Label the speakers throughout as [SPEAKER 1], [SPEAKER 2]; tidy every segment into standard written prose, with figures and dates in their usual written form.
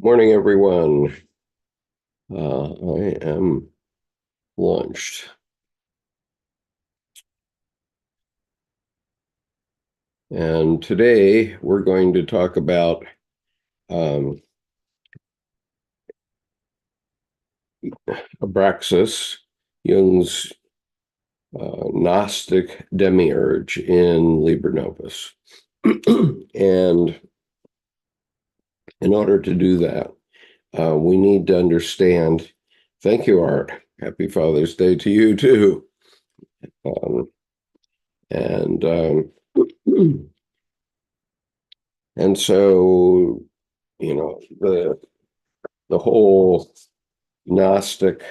[SPEAKER 1] Morning, everyone. I am launched. And today we're going to talk about Abraxas, Jung's Gnostic Demiurge in Liber Novus. And in order to do that, we need to understand. Thank you, Art. Happy Father's Day to you, too. Um, and and so, the whole Gnostic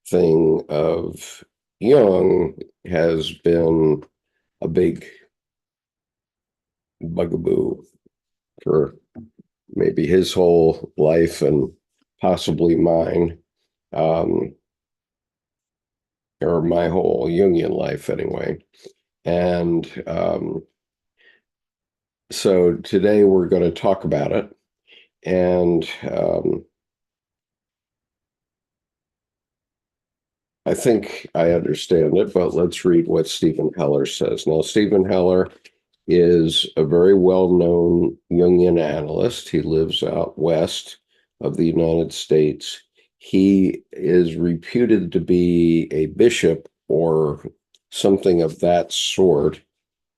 [SPEAKER 1] thing of Jung has been a big bugaboo for maybe his whole life and possibly mine, or my whole Jungian life anyway. And so today we're going to talk about it. And I think I understand it, but let's read what Stephan Hoeller says. Now, Stephan Hoeller is a very well-known Jungian analyst. He lives out west of the United States. He is reputed to be a bishop or something of that sort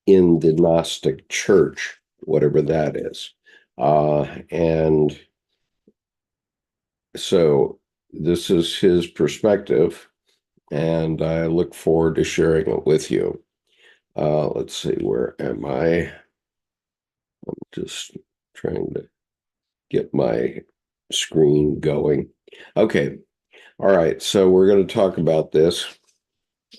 [SPEAKER 1] in the Gnostic church, whatever that is. And so this is his perspective, and I look forward to sharing it with you. Let's see, where am I? I'm just trying to get my screen going. Okay. All right. So we're going to talk about this,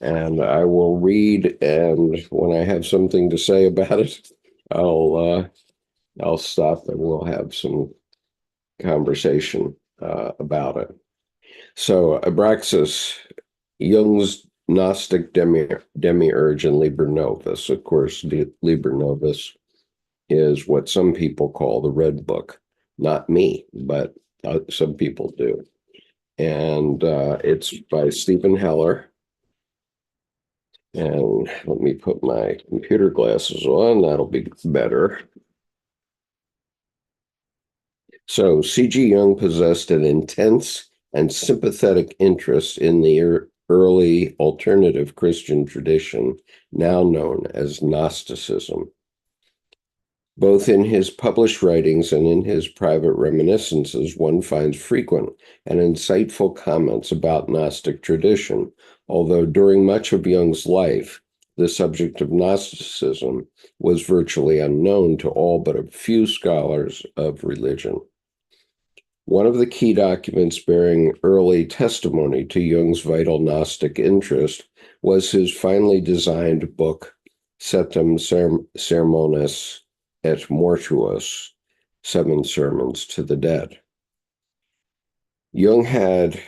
[SPEAKER 1] and I will read, and when I have something to say about it, I'll stop and we'll have some conversation about it. So Abraxas, Jung's Gnostic Demiurge and Liber Novus. Of course, the Liber Novus is what some people call the Red Book. Not me, but some people do. And it's by Stephan Hoeller. And let me put my computer glasses on. That'll be better. So C.G. Jung possessed an intense and sympathetic interest in the early alternative Christian tradition, now known as Gnosticism. Both in his published writings and in his private reminiscences, one finds frequent and insightful comments about Gnostic tradition, although during much of Jung's life, the subject of Gnosticism was virtually unknown to all but a few scholars of religion. One of the key documents bearing early testimony to Jung's vital Gnostic interest was his finely designed book, Septem Sermones et Mortuos, 7 Sermons to the Dead. Jung had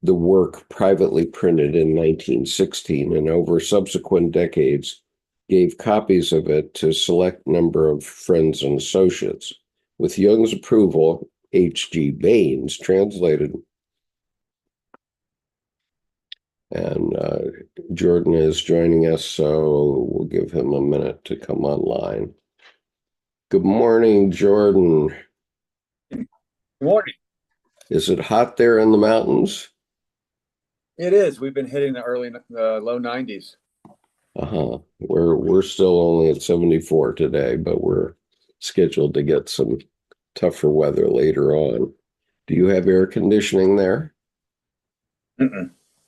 [SPEAKER 1] the work privately printed in 1916 and over subsequent decades gave copies of it to a select number of friends and associates. With Jung's approval, H.G. Baines translated, and Jordan is joining us, so we'll give him a minute to come online. Good morning, Jordan.
[SPEAKER 2] Good morning.
[SPEAKER 1] Is it hot there in the mountains?
[SPEAKER 2] It is. We've been hitting the low 90s.
[SPEAKER 1] We're still only at 74 today, but we're scheduled to get some tougher weather later on. Do you have air conditioning there?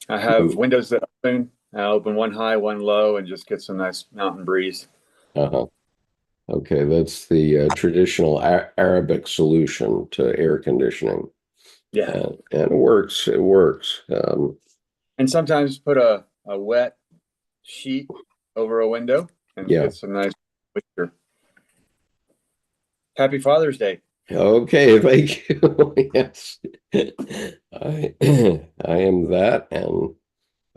[SPEAKER 2] I have windows that open. I open one high, one low, and just get some nice mountain breeze.
[SPEAKER 1] Okay, that's the traditional Arabic solution to air conditioning.
[SPEAKER 2] Yeah.
[SPEAKER 1] And it works. It works.
[SPEAKER 2] And sometimes put a wet sheet over a window and get some nice moisture. Happy Father's Day.
[SPEAKER 1] Okay, thank you. Yes, I am that, and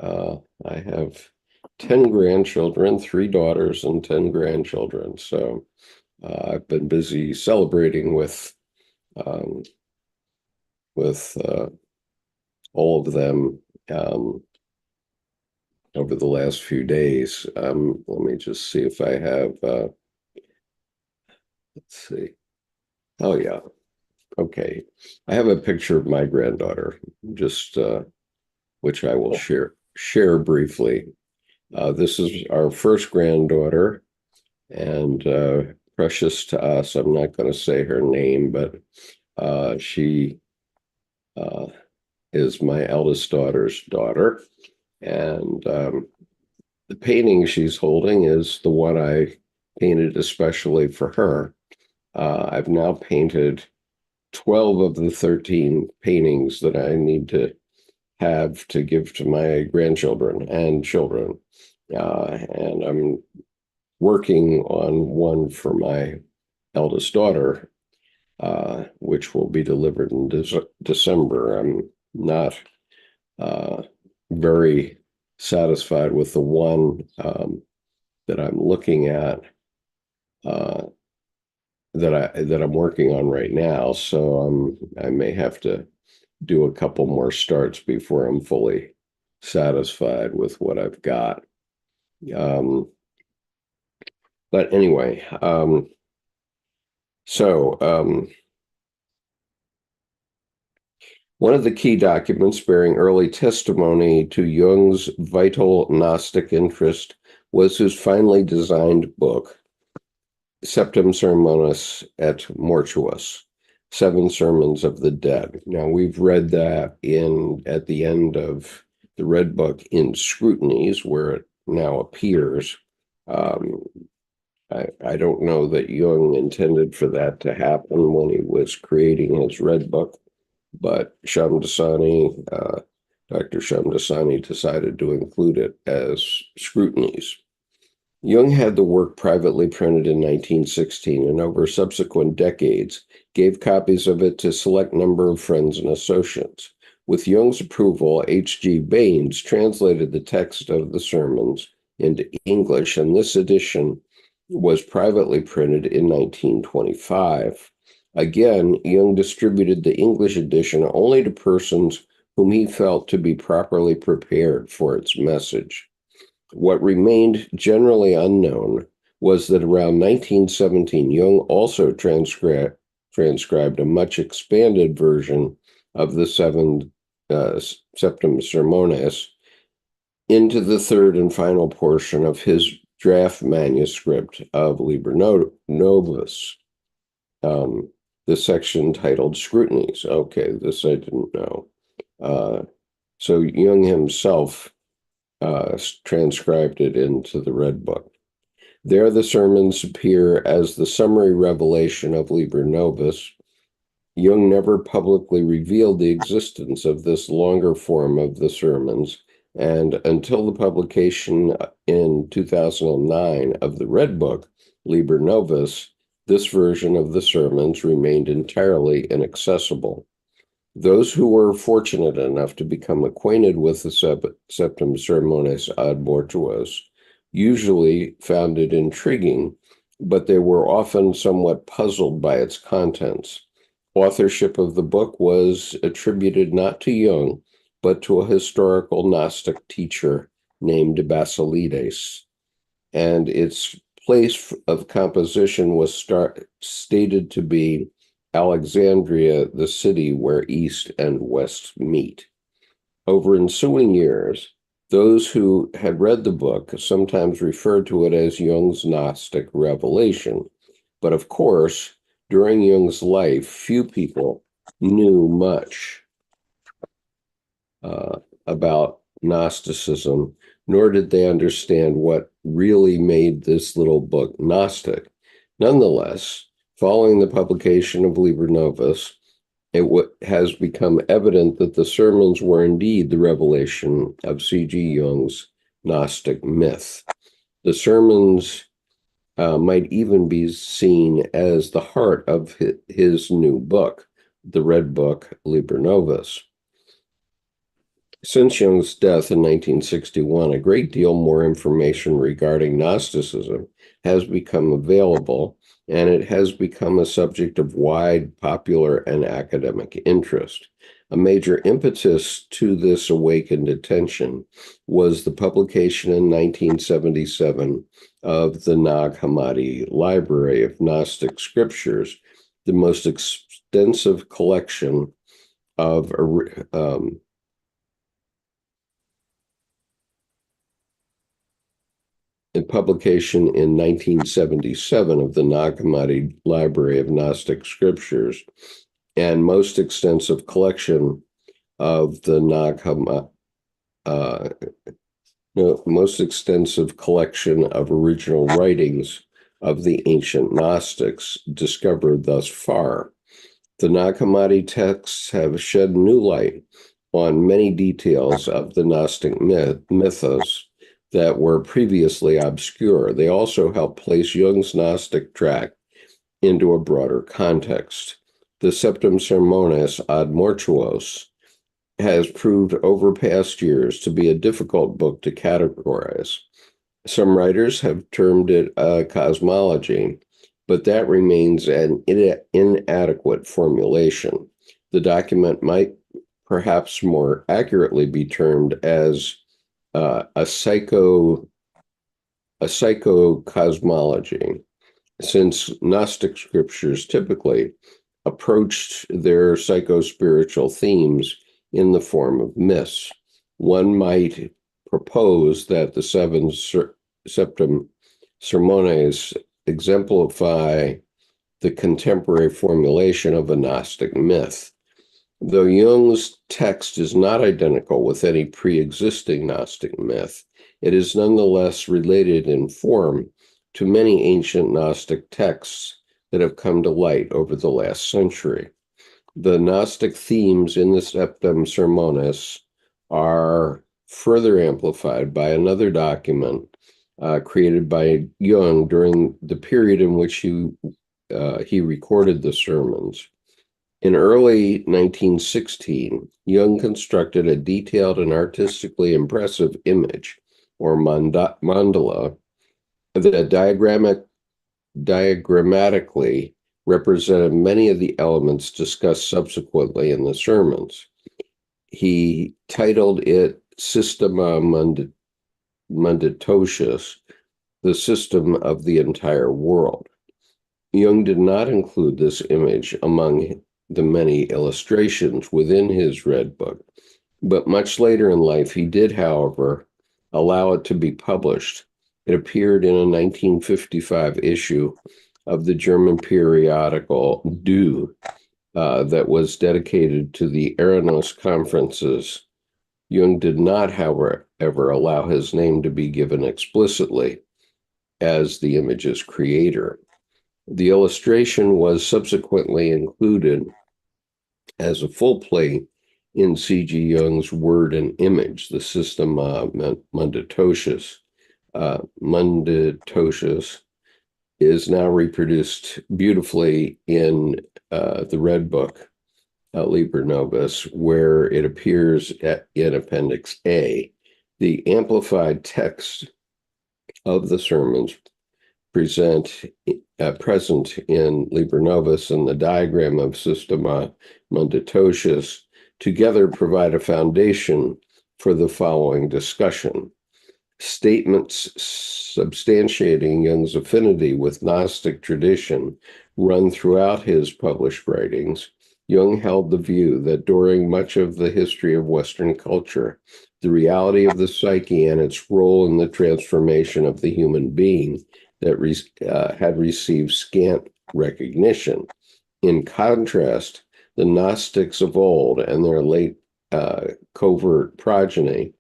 [SPEAKER 1] I have 10 grandchildren, 3 daughters and 10 grandchildren. So I've been busy celebrating with with all of them over the last few days. Let me just see if I have, let's see. Oh, yeah. Okay. I have a picture of my granddaughter, just which I will share briefly. This is our first granddaughter, and precious to us. I'm not going to say her name, but she is my eldest daughter's daughter. And the painting she's holding is the one I painted especially for her. I've now painted 12 of the 13 paintings that I need to have to give to my grandchildren and children. And I'm working on one for my eldest daughter, which will be delivered in December. I'm not very satisfied with the one that I'm looking at, that I'm working on right now. So I may have to do a couple more starts before I'm fully satisfied with what I've got. But anyway, one of the key documents bearing early testimony to Jung's vital Gnostic interest was his finely designed book, Septem Sermones et Mortuos, 7 Sermons of the Dead. Now, we've read that at the end of the Red Book in Scrutinies, where it now appears. I don't know that Jung intended for that to happen when he was creating his Red Book, but Shamdasani, Dr. Shamdasani decided to include it as Scrutinies. Jung had the work privately printed in 1916 and over subsequent decades gave copies of it to a select number of friends and associates. With Jung's approval, H.G. Baines translated the text of the sermons into English, and this edition was privately printed in 1925. Again, Jung distributed the English edition only to persons whom he felt to be properly prepared for its message. What remained generally unknown was that around 1917, Jung also transcribed a much expanded version of the 7 Septem Sermones into the third and final portion of his draft manuscript of Liber Novus, the section titled Scrutinies. Okay, this I didn't know. So Jung himself transcribed it into the Red Book. There the sermons appear as the summary revelation of Liber Novus. Jung never publicly revealed the existence of this longer form of the sermons, and until the publication in 2009 of the Red Book, Liber Novus, this version of the sermons remained entirely inaccessible. Those who were fortunate enough to become acquainted with the Septem Sermones ad Mortuos usually found it intriguing, but they were often somewhat puzzled by its contents. Authorship of the book was attributed not to Jung, but to a historical Gnostic teacher named Basilides, and its place of composition was stated to be Alexandria, the city where East and West meet. Over ensuing years, those who had read the book sometimes referred to it as Jung's Gnostic revelation. But of course, during Jung's life, few people knew much about Gnosticism, nor did they understand what really made this little book Gnostic. Nonetheless, following the publication of Liber Novus, it has become evident that the sermons were indeed the revelation of C.G. Jung's Gnostic myth. The sermons might even be seen as the heart of his new book, the Red Book, Liber Novus. Since Jung's death in 1961, a great deal more information regarding Gnosticism has become available, and it has become a subject of wide popular and academic interest. A major impetus to this awakened attention was the publication in 1977 of the Nag Hammadi Library of Gnostic Scriptures, the most extensive collection of a publication in 1977 of the Nag Hammadi Library of Gnostic Scriptures, and most extensive collection of the most extensive collection of original writings of the ancient Gnostics discovered thus far. The Nag Hammadi texts have shed new light on many details of the Gnostic mythos that were previously obscure. They also help place Jung's Gnostic tract into a broader context. The Septem Sermones ad Mortuos has proved over past years to be a difficult book to categorize. Some writers have termed it a cosmology, but that remains an inadequate formulation. The document might perhaps more accurately be termed as a psychocosmology, since Gnostic scriptures typically approached their psycho-spiritual themes in the form of myths. One might propose that the Septem Sermones exemplify the contemporary formulation of a Gnostic myth. Though Jung's text is not identical with any pre-existing Gnostic myth, it is nonetheless related in form to many ancient Gnostic texts that have come to light over the last century. The Gnostic themes in the Septem Sermones are further amplified by another document created by Jung during the period in which he recorded the sermons. In early 1916, Jung constructed a detailed and artistically impressive image, or mandala, that diagrammatically represented many of the elements discussed subsequently in the sermons. He titled it Systema Munditosus, the system of the entire world. Jung did not include this image among the many illustrations within his Red Book, but much later in life he did, however, allow it to be published. It appeared in a 1955 issue of the German periodical Du that was dedicated to the Eranos conferences. Jung did not, however, ever allow his name to be given explicitly as the image's creator. The illustration was subsequently included as a full plate in C.G. Jung's Word and Image, the System Munditosus. Munditosus is now reproduced beautifully in the Red Book, Liber Novus, where it appears in Appendix A. The amplified text of the sermons present present in Liber Novus and the diagram of Systema Munditosus together provide a foundation for the following discussion. Statements substantiating Jung's affinity with Gnostic tradition run throughout his published writings. Jung held the view that during much of the history of Western culture, the reality of the psyche and its role in the transformation of the human being that had received scant recognition. In contrast, the Gnostics of old and their late covert progeny,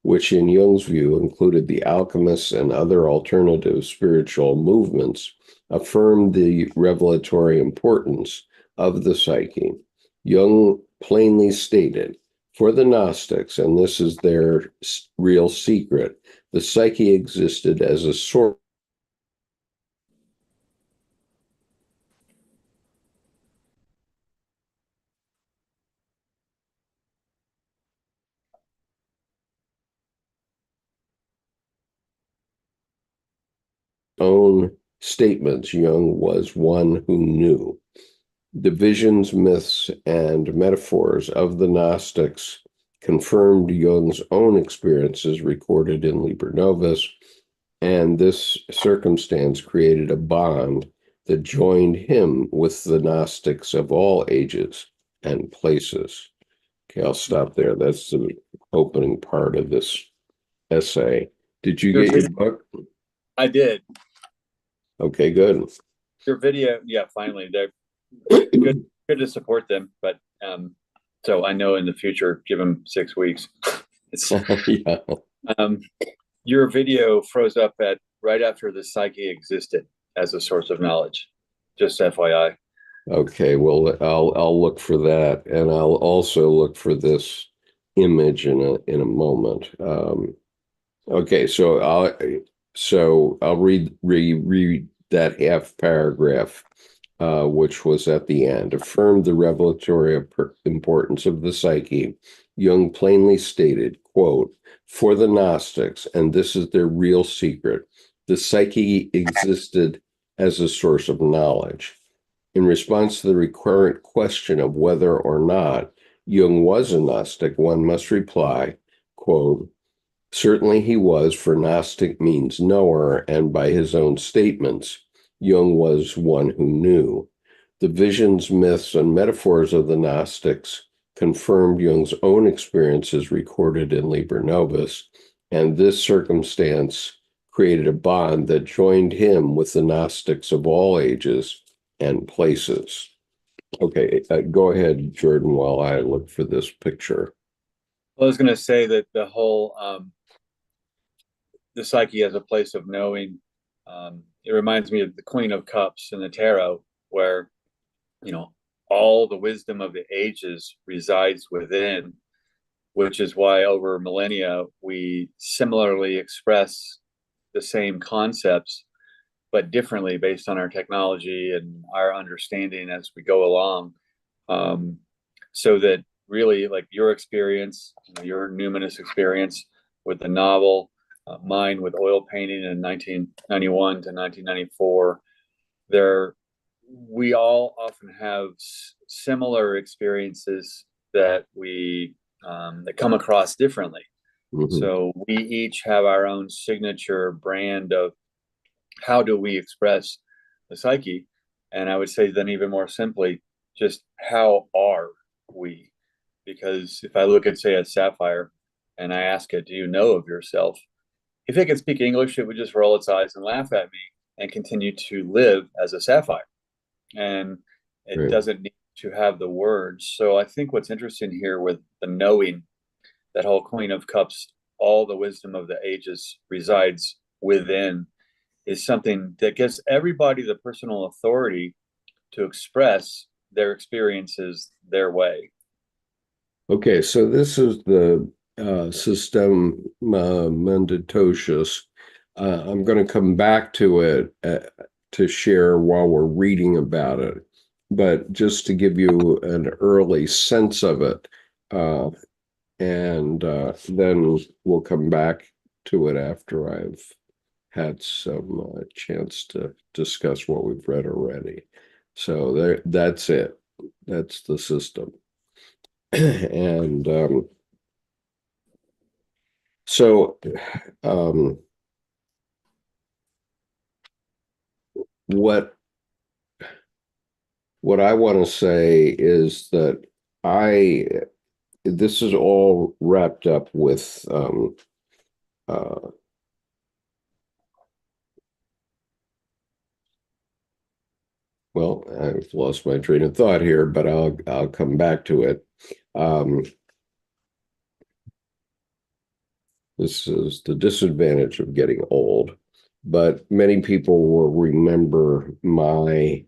[SPEAKER 1] which in Jung's view included the alchemists and other alternative spiritual movements, affirmed the revelatory importance of the psyche. Jung plainly stated, for the Gnostics, and this is their real secret, the psyche existed as a source own statements, Jung was one who knew. The visions, myths, and metaphors of the Gnostics confirmed Jung's own experiences recorded in Liber Novus, and this circumstance created a bond that joined him with the Gnostics of all ages and places. Okay, I'll stop there. That's the opening part of this essay. Did you get your book?
[SPEAKER 2] I did.
[SPEAKER 1] Okay, good.
[SPEAKER 2] Your video, yeah, finally, they're good to support them, but so I know in the future, give them 6 weeks.
[SPEAKER 1] Yeah.
[SPEAKER 2] Your video froze up at right after the psyche existed as a source of knowledge. Just FYI.
[SPEAKER 1] Okay, well, I'll look for that, and I'll also look for this image in a moment. Okay, so I'll read that half paragraph, which was at the end. Affirmed the revelatory importance of the psyche. Jung plainly stated, quote, "For the Gnostics, and this is their real secret, the psyche existed as a source of knowledge." In response to the recurrent question of whether or not Jung was a Gnostic, one must reply, quote, "Certainly he was, for Gnostic means knower, and by his own statements, Jung was one who knew. The visions, myths, and metaphors of the Gnostics confirmed Jung's own experiences recorded in Liber Novus, and this circumstance created a bond that joined him with the Gnostics of all ages and places." Okay, go ahead, Jordan, while I look for this picture.
[SPEAKER 2] Well, I was going to say that the whole the psyche as a place of knowing, it reminds me of the Queen of Cups in the tarot, where all the wisdom of the ages resides within, which is why over millennia we similarly express the same concepts but differently based on our technology and our understanding as we go along. So that really, like your experience, your numinous experience with the novel, mine with oil painting in 1991 to 1994, we all often have similar experiences that we that come across differently. Mm-hmm. So we each have our own signature brand of how do we express the psyche? And I would say then even more simply, just how are we? Because if I look at, say, a sapphire and I ask it, do you know of yourself? If it could speak English, it would just roll its eyes and laugh at me and continue to live as a sapphire. And it doesn't need to have the words. So I think what's interesting here with the knowing, that whole Queen of Cups, all the wisdom of the ages resides within, is something that gives everybody the personal authority to express their experiences their way.
[SPEAKER 1] Okay, so this is the System Munditosus. I'm going to come back to it to share while we're reading about it, but just to give you an early sense of it, and then we'll come back to it after I've had some chance to discuss what we've read already. So that's it. That's the system. And so what I want to say is that this is all wrapped up with well, I've lost my train of thought here, but I'll come back to it. This is the disadvantage of getting old, but many people will remember my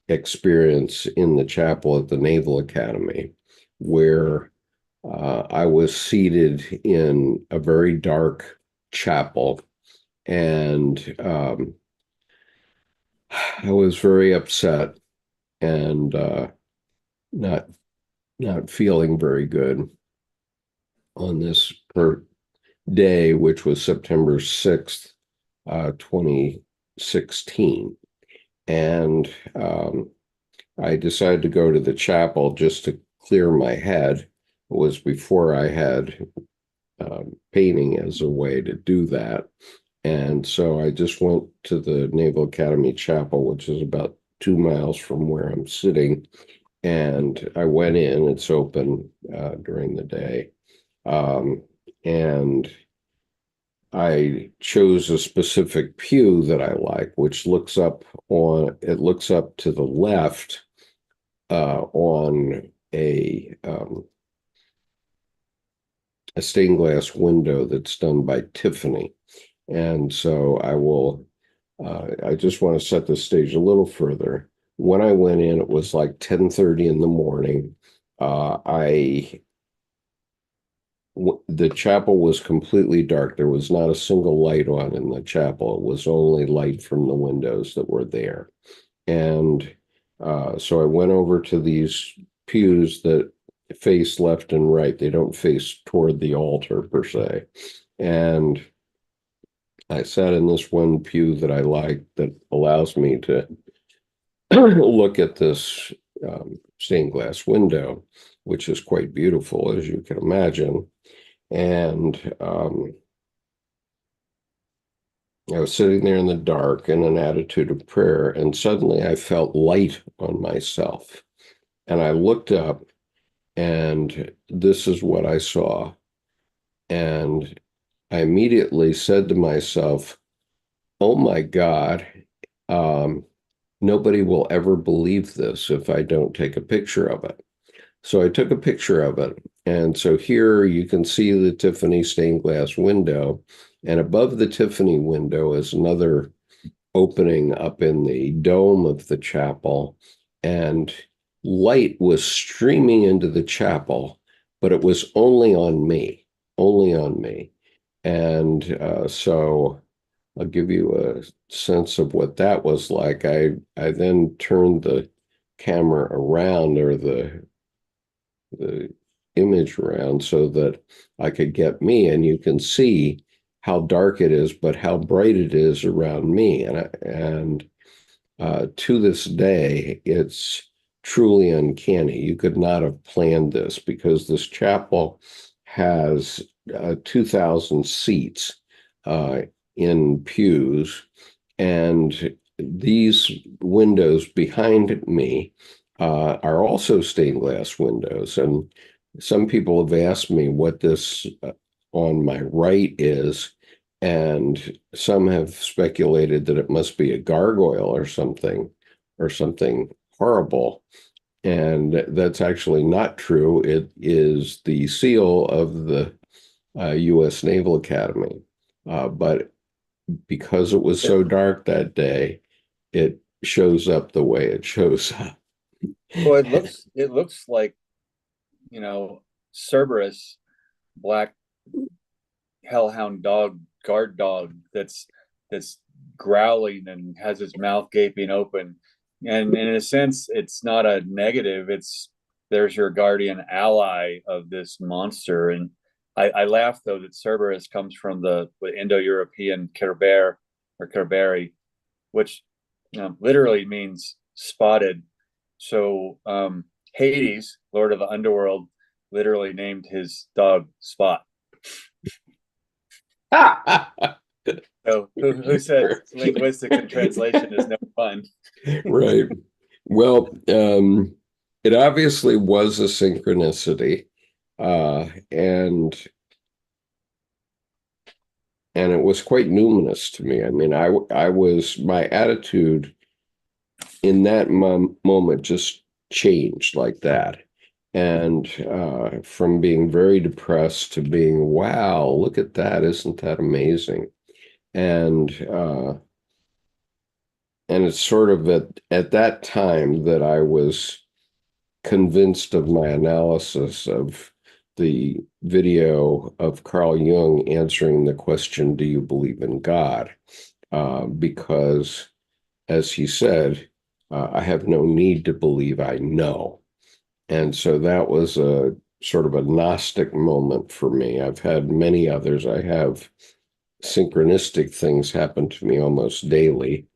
[SPEAKER 1] experience in the chapel at the Naval Academy, where I was seated in a very dark chapel, and I was very upset and not feeling very good on this day, which was September 6th, 2020. 16. And I decided to go to the chapel just to clear my head. It was before I had painting as a way to do that. And so I just went to the Naval Academy Chapel, which is about 2 miles from where I'm sitting. And I went in, it's open during the day. And I chose a specific pew that I like, which looks up to the left on a stained glass window that's done by Tiffany. And so I just want to set the stage a little further. When I went in, it was like 10:30 in the morning. The chapel was completely dark. There was not a single light on in the chapel. It was only light from the windows that were there. And so I went over to these pews that face left and right. They don't face toward the altar per se. And I sat in this one pew that I like that allows me to look at this stained glass window, which is quite beautiful, as you can imagine. And I was sitting there in the dark in an attitude of prayer, and suddenly I felt light on myself. And I looked up, and this is what I saw. And I immediately said to myself, oh my God, nobody will ever believe this if I don't take a picture of it. So I took a picture of it. And so here you can see the Tiffany stained glass window. And above the Tiffany window is another opening up in the dome of the chapel. And light was streaming into the chapel, but it was only on me, only on me. And so I'll give you a sense of what that was like. I then turned the camera around, or the image around, so that I could get me, and you can see how dark it is, but how bright it is around me. And to this day, it's truly uncanny. You could not have planned this, because this chapel has 2,000 seats in pews, and these windows behind me are also stained glass windows. And some people have asked me what this on my right is, and some have speculated that it must be a gargoyle or something horrible. And that's actually not true. It is the seal of the U.S. Naval Academy. But because it was so dark that day, it shows up the way it shows up.
[SPEAKER 2] Well, it looks like, Cerberus, black hellhound dog, guard dog that's growling and has his mouth gaping open. And in a sense, it's not a negative. There's your guardian ally of this monster. And I laugh, though, that Cerberus comes from the Indo-European Kerber or Kerberi, which literally means spotted. So Hades, Lord of the Underworld, literally named his dog Spot. So who says linguistics and translation is no fun?
[SPEAKER 1] Right. Well, it obviously was a synchronicity, and it was quite numinous to me. I mean, my attitude in that moment just changed like that. And from being very depressed to being, wow, look at that. Isn't that amazing? And it's sort of at that time that I was convinced of my analysis of the video of Carl Jung answering the question, do you believe in God? Because, as he said, I have no need to believe, I know. And so that was a sort of a Gnostic moment for me. I've had many others. I have synchronistic things happen to me almost daily.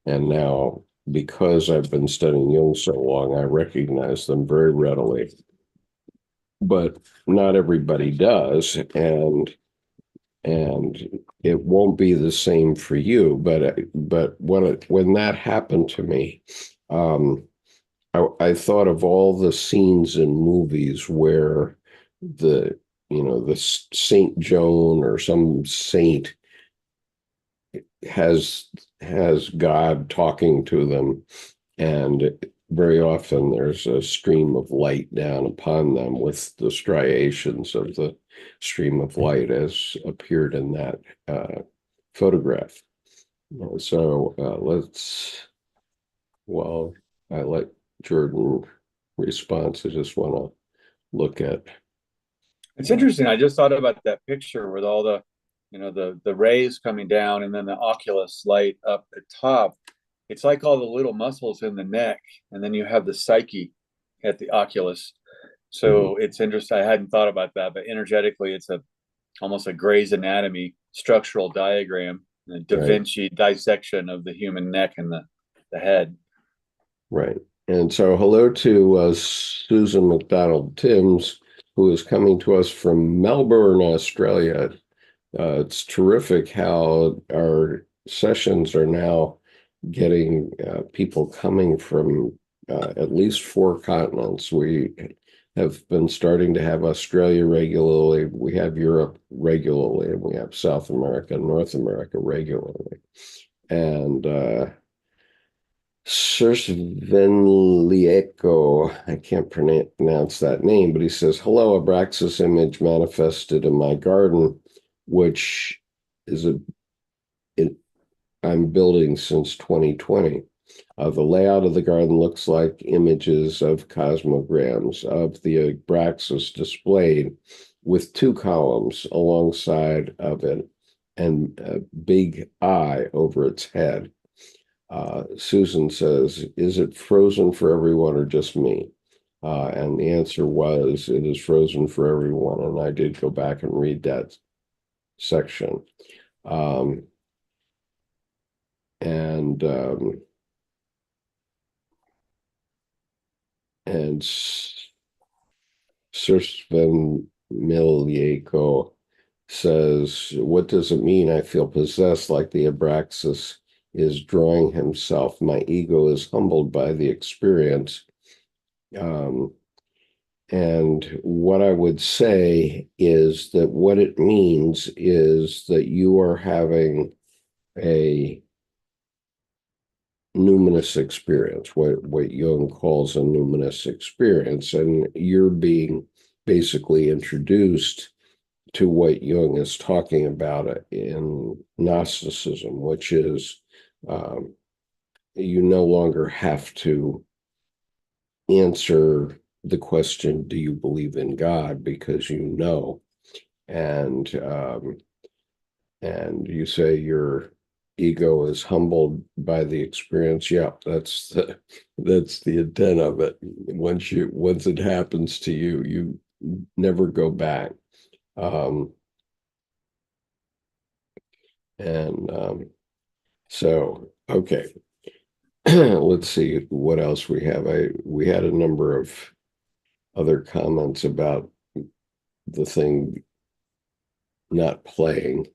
[SPEAKER 1] And now, because I've been studying Jung so long, I recognize them very readily. But not everybody does, and it won't be the same for you. But when that happened to me, I thought of all the scenes in movies where the the Saint Joan or some saint has God talking to them, and very often there's a stream of light down upon them with the striations of the stream of light as appeared in that photograph. So well, I let Jordan respond. I just want to look at.
[SPEAKER 2] It's interesting. I just thought about that picture with all the, the rays coming down and then the oculus light up at top. It's like all the little muscles in the neck, and then you have the psyche at the oculus. So it's interesting. I hadn't thought about that, but energetically, it's almost a Gray's Anatomy structural diagram, a Da Vinci dissection of the human neck and the head.
[SPEAKER 1] Right. And so hello to Susan McDonald Timms, who is coming to us from Melbourne, Australia. It's terrific how our sessions are now getting people coming from at least 4 continents. We have been starting to have Australia regularly. We have Europe regularly, and we have South America and North America regularly. And Svenlieko, I can't pronounce that name, but he says, hello, Abraxas image manifested in my garden, which is I'm building since 2020. The layout of the garden looks like images of cosmograms of the Abraxas displayed with 2 columns alongside of it and a big eye over its head. Susan says, is it frozen for everyone or just me? And the answer was, it is frozen for everyone. And I did go back and read that section. And Sven Miljeko says, what does it mean? I feel possessed like the Abraxas is drawing himself. My ego is humbled by the experience. And what I would say is that what it means is that you are having a numinous experience, what Jung calls a numinous experience, and you're being basically introduced to what Jung is talking about in Gnosticism, which is you no longer have to answer the question, do you believe in God? Because you know, and you say your ego is humbled by the experience. Yeah, that's the intent of it. Once it happens to you, you never go back. So okay. Let's see what else we have. We had a number of other comments about the thing not playing,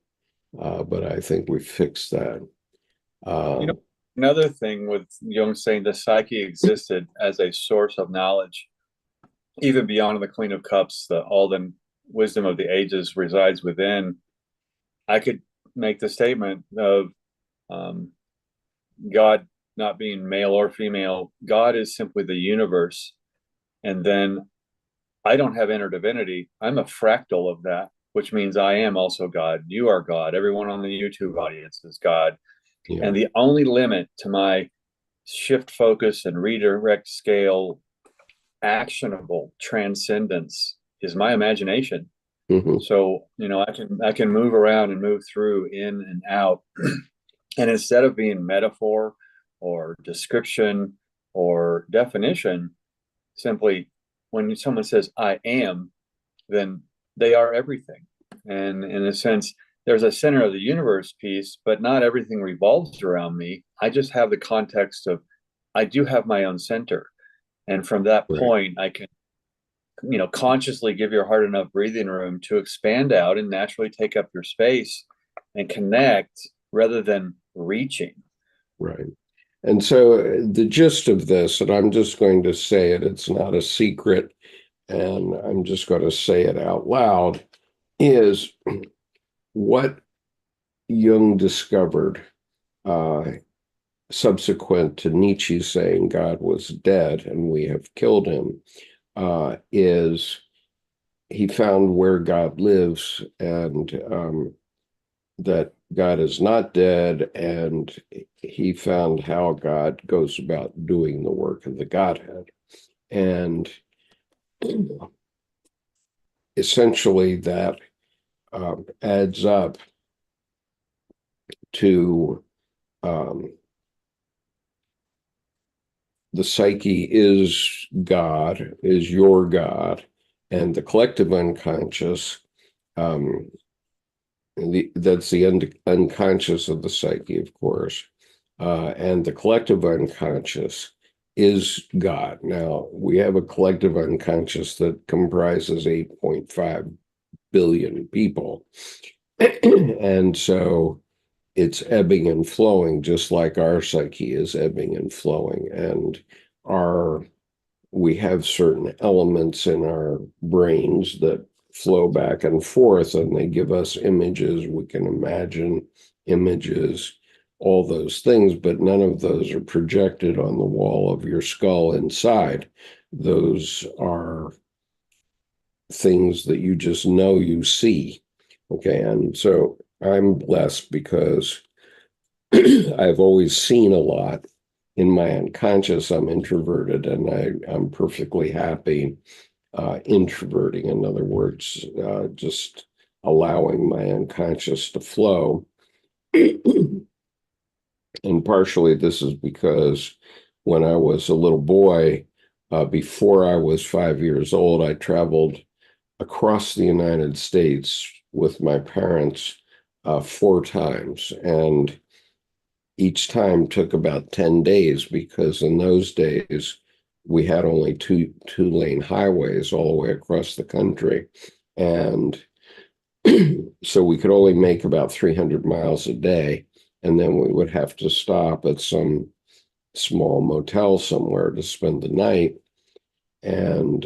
[SPEAKER 1] but I think we fixed that.
[SPEAKER 2] Another thing with Jung saying the psyche existed as a source of knowledge, even beyond the Queen of Cups, all the wisdom of the ages resides within. I could make the statement of God not being male or female. God is simply the universe. And then I don't have inner divinity. I'm a fractal of that, which means I am also God. You are God. Everyone on the YouTube audience is God. Yeah. And the only limit to my shift focus and redirect scale actionable transcendence is my imagination. Mm-hmm. So, I can move around and move through in and out. And instead of being metaphor or description or definition, simply when someone says I am, then they are everything. And in a sense, there's a center of the universe piece, but not everything revolves around me. I just have the context of I do have my own center. And from that
[SPEAKER 1] Right.
[SPEAKER 2] point, I can, consciously give your heart enough breathing room to expand out and naturally take up your space and connect rather than reaching.
[SPEAKER 1] Right. And so the gist of this, and I'm just going to say it, it's not a secret, and I'm just going to say it out loud, is what Jung discovered subsequent to Nietzsche saying God was dead and we have killed him, is he found where God lives, and that God is not dead, and he found how God goes about doing the work of the Godhead. And essentially that adds up to the psyche is God, is your God, and the collective unconscious, that's the unconscious of the psyche, of course, and the collective unconscious is God. Now, we have a collective unconscious that comprises 8.5 billion people. And so it's ebbing and flowing, just like our psyche is ebbing and flowing. And we have certain elements in our brains that flow back and forth, and they give us images. We can imagine images, all those things, but none of those are projected on the wall of your skull inside. Those are things that you just know you see. Okay. And so I'm blessed because I've always seen a lot in my unconscious. I'm introverted, and I'm perfectly happy introverting. In other words, just allowing my unconscious to flow. And partially this is because when I was a little boy, before I was 5 years old, I traveled across the United States with my parents 4 times. And each time took about 10 days, because in those days we had only two-lane highways all the way across the country. And so we could only make about 300 miles a day. And then we would have to stop at some small motel somewhere to spend the night. And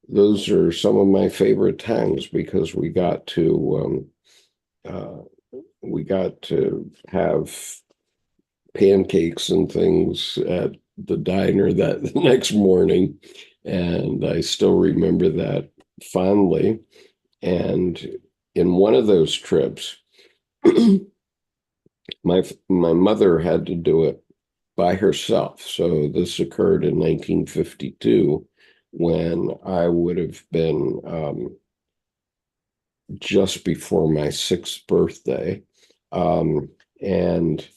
[SPEAKER 1] those are some of my favorite times, because we got to have pancakes and things at the diner that the next morning, and I still remember that fondly. And in one of those trips, my mother had to do it by herself. So this occurred in 1952, when I would have been just before my 6th birthday. And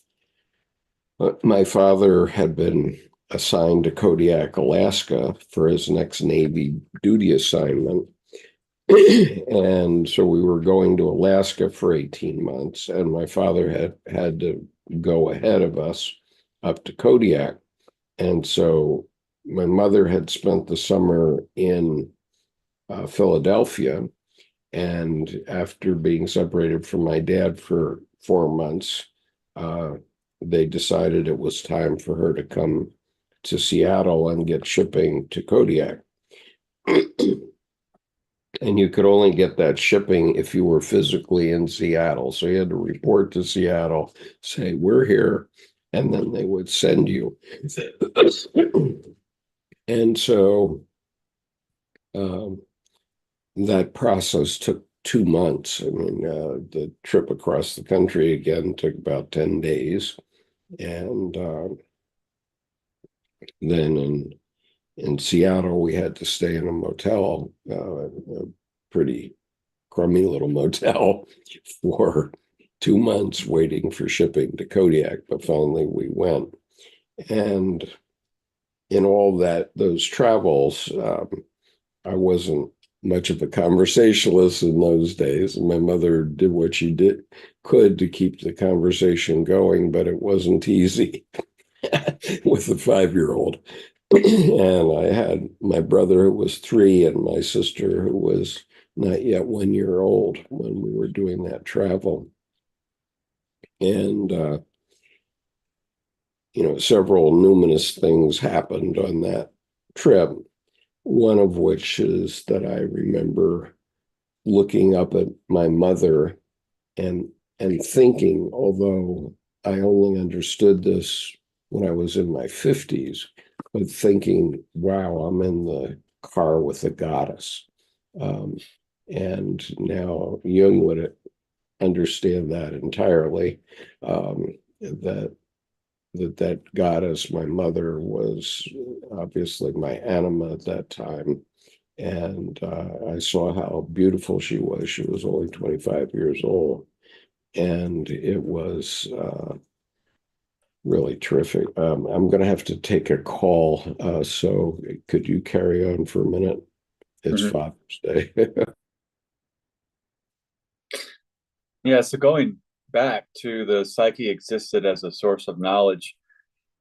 [SPEAKER 1] my father had been assigned to Kodiak, Alaska for his next Navy duty assignment. And so we were going to Alaska for 18 months, and my father had to go ahead of us up to Kodiak. And so my mother had spent the summer in Philadelphia, and after being separated from my dad for 4 months, they decided it was time for her to come to Seattle and get shipping to Kodiak. And you could only get that shipping if you were physically in Seattle. So you had to report to Seattle, say, we're here, and then they would send you. And so that process took 2 months. I mean, the trip across the country again took about 10 days. And then in Seattle, we had to stay in a motel, a pretty crummy little motel, for 2 months waiting for shipping to Kodiak. But finally we went. And in all those travels, I wasn't much of a conversationalist in those days, and my mother did what she could to keep the conversation going, but it wasn't easy with a 5-year-old. And I had my brother who was 3 and my sister who was not yet 1 year old when we were doing that travel. And several numerous things happened on that trip. One of which is that I remember looking up at my mother and thinking, although I only understood this when I was in my 50s, but thinking, wow, I'm in the car with a goddess. And now Jung would understand that entirely, that goddess, my mother, was obviously my anima at that time. And I saw how beautiful she was. She was only 25 years old. And it was really terrific. I'm going to have to take a call. So could you carry on for a minute? It's
[SPEAKER 2] Mhm.
[SPEAKER 1] Father's Day.
[SPEAKER 2] Yeah, so going back to the psyche existed as a source of knowledge,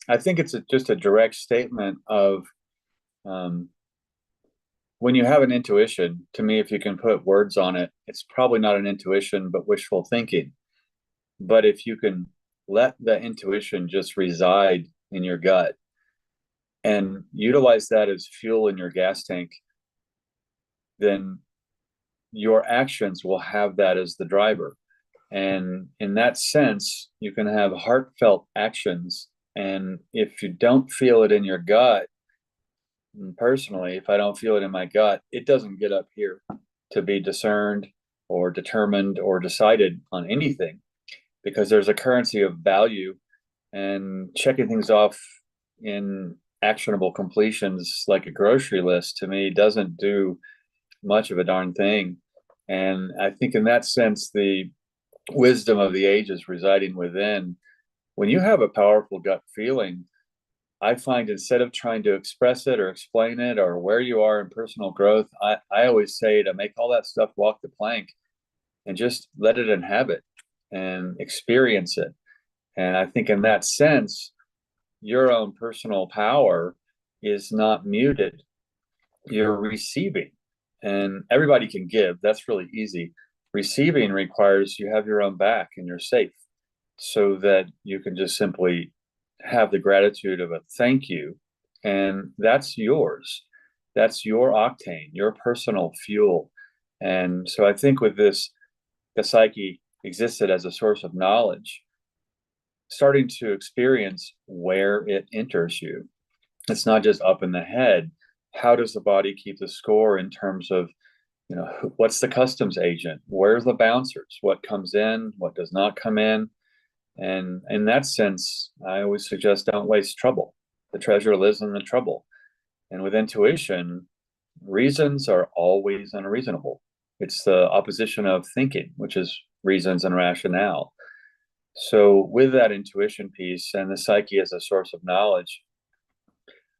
[SPEAKER 2] I think it's just a direct statement of when you have an intuition. To me, if you can put words on it, it's probably not an intuition, but wishful thinking. But if you can let the intuition just reside in your gut and utilize that as fuel in your gas tank, then your actions will have that as the driver. And in that sense, you can have heartfelt actions. And if you don't feel it in your gut, personally, if I don't feel it in my gut, it doesn't get up here to be discerned or determined or decided on anything, because there's a currency of value, and checking things off in actionable completions like a grocery list to me doesn't do much of a darn thing. And I think in that sense, the wisdom of the ages residing within. When you have a powerful gut feeling, I find instead of trying to express it or explain it or where you are in personal growth, I always say to make all that stuff walk the plank and just let it inhabit and experience it. And I think in that sense, your own personal power is not muted. You're receiving, and everybody can give. That's really easy. Receiving requires you have your own back and you're safe, so that you can just simply have the gratitude of a thank you, and that's yours. That's your octane, your personal fuel. And so I think with this, the psyche existed as a source of knowledge, starting to experience where it enters you. It's not just up in the head. How does the body keep the score in terms of, what's the customs agent? Where's the bouncers? What comes in? What does not come in? And in that sense, I always suggest don't waste trouble. The treasure lives in the trouble. And with intuition, reasons are always unreasonable. It's the opposition of thinking, which is reasons and rationale. So, with that intuition piece and the psyche as a source of knowledge,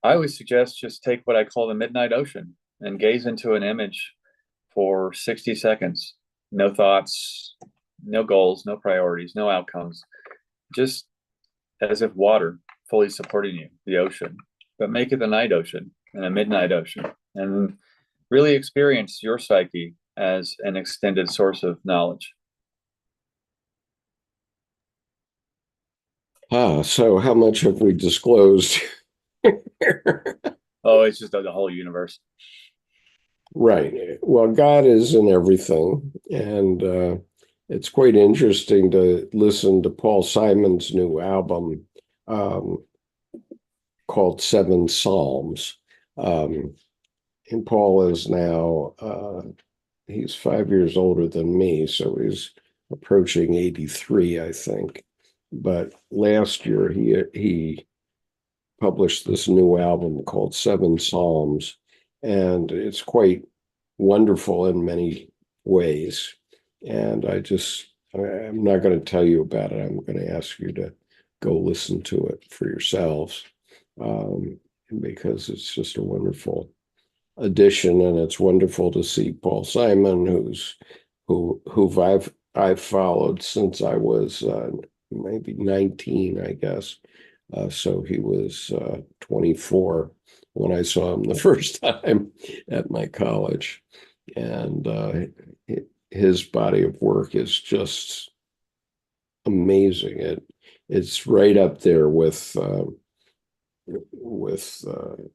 [SPEAKER 2] I always suggest just take what I call the midnight ocean and gaze into an image for 60 seconds. No thoughts, no goals, no priorities, no outcomes. Just as if water fully supporting you, the ocean, but make it the night ocean and a midnight ocean, and really experience your psyche as an extended source of knowledge.
[SPEAKER 1] So how much have we disclosed?
[SPEAKER 2] Oh, it's just the whole universe.
[SPEAKER 1] Right. Well, God is in everything. And it's quite interesting to listen to Paul Simon's new album called Seven Psalms. And Paul is now, he's 5 years older than me, so he's approaching 83, I think. But last year he published this new album called Seven Psalms, and it's quite wonderful in many ways. And I'm not going to tell you about it. I'm going to ask you to go listen to it for yourselves, because it's just a wonderful edition, and it's wonderful to see Paul Simon, who I've followed since I was maybe 19, I guess. So he was 24 when I saw him the first time at my college, and his body of work is just amazing. It's right up there with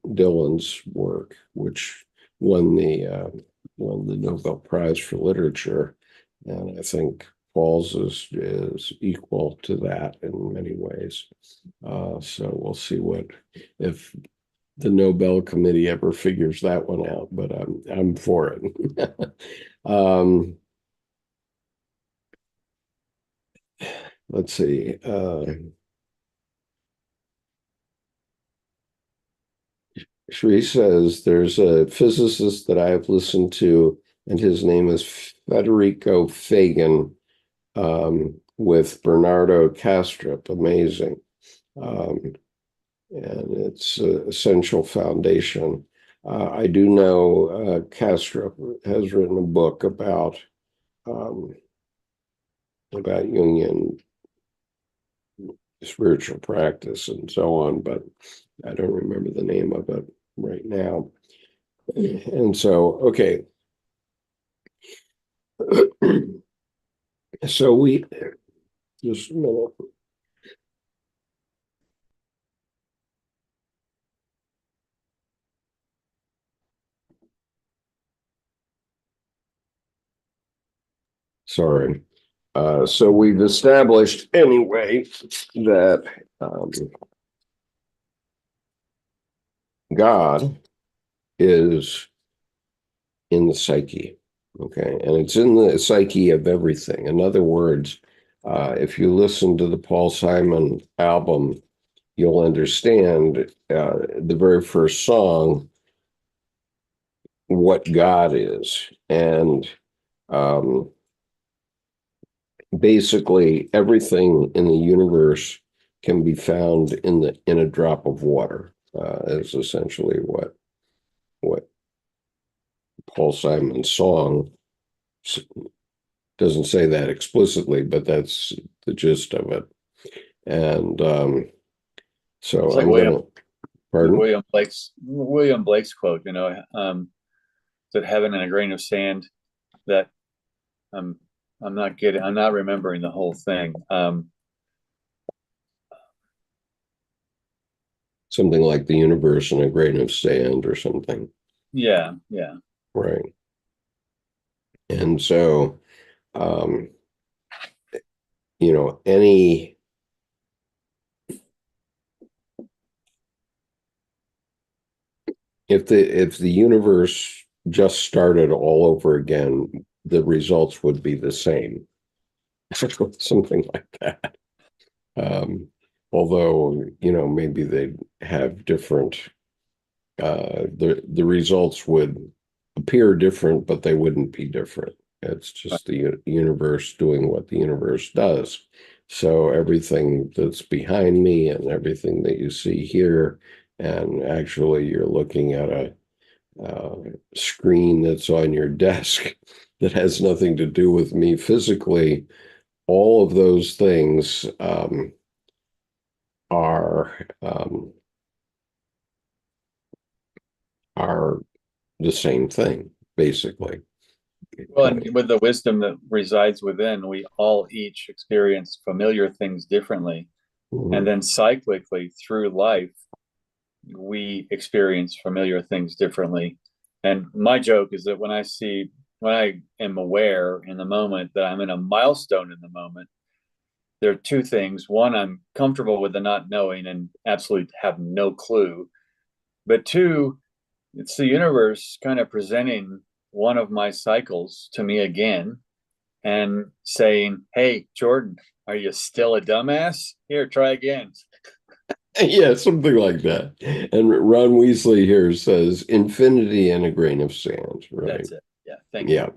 [SPEAKER 1] Dylan's work, which won the Nobel Prize for Literature, and I think Paul's is equal to that in many ways. So we'll see if the Nobel Committee ever figures that one out, but I'm for it. Let's see. Sri says there's a physicist that I have listened to, and his name is Federico Fagan, with Bernardo Kastrup. Amazing. And it's Essential Foundation. I do know Kastrup has written a book about Jungian spiritual practice and so on, but I don't remember the name of it right now. And so, okay. So we just a minute. Sorry. So we've established anyway that God is in the psyche, okay? And it's in the psyche of everything. In other words, if you listen to the Paul Simon album, you'll understand the very first song, what God is. And basically everything in the universe can be found in a drop of water, is essentially what Paul Simon's song doesn't say that explicitly, but that's the gist of it. And so
[SPEAKER 2] like
[SPEAKER 1] I'm going to, pardon?
[SPEAKER 2] William Blake's quote, that heaven in a grain of sand, that I'm not remembering the whole thing.
[SPEAKER 1] Something like the universe in a grain of sand or something.
[SPEAKER 2] Yeah.
[SPEAKER 1] Right. And so, if the universe just started all over again, the results would be the same. Something like that. Although, maybe they'd have different, the results would appear different, but they wouldn't be different. It's just the universe doing what the universe does. So everything that's behind me and everything that you see here, and actually you're looking at a screen that's on your desk that has nothing to do with me physically, all of those things are the same thing, basically.
[SPEAKER 2] Well, and with the wisdom that resides within, we all each experience familiar things differently.
[SPEAKER 1] Mm-hmm.
[SPEAKER 2] And then cyclically through life, we experience familiar things differently. And my joke is that when I am aware in the moment that I'm in a milestone in the moment, there are two things. One, I'm comfortable with the not knowing and absolutely have no clue. But two, it's the universe kind of presenting one of my cycles to me again and saying, "Hey, Jordan, are you still a dumbass? Here, try again."
[SPEAKER 1] Yeah, something like that. And Ron Weasley here says infinity in a grain of sand, right?
[SPEAKER 2] That's it. Yeah, thank you.
[SPEAKER 1] Yeah,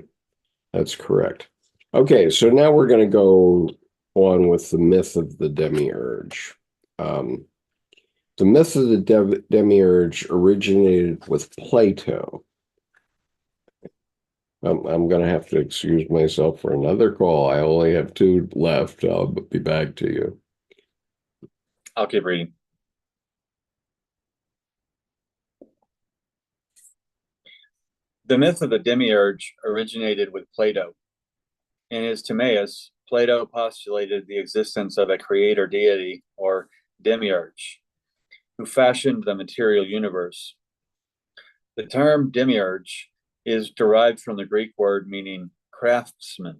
[SPEAKER 1] that's correct. Okay, so now we're going to go on with the myth of the Demiurge. The myth of the Demiurge originated with Plato, I'm going to have to excuse myself for another call. I only have 2 left. I'll be back to you.
[SPEAKER 2] I'll keep reading. The myth of the Demiurge originated with Plato. In his Timaeus, Plato postulated the existence of a creator deity, or Demiurge, who fashioned the material universe. The term Demiurge is derived from the Greek word meaning craftsman.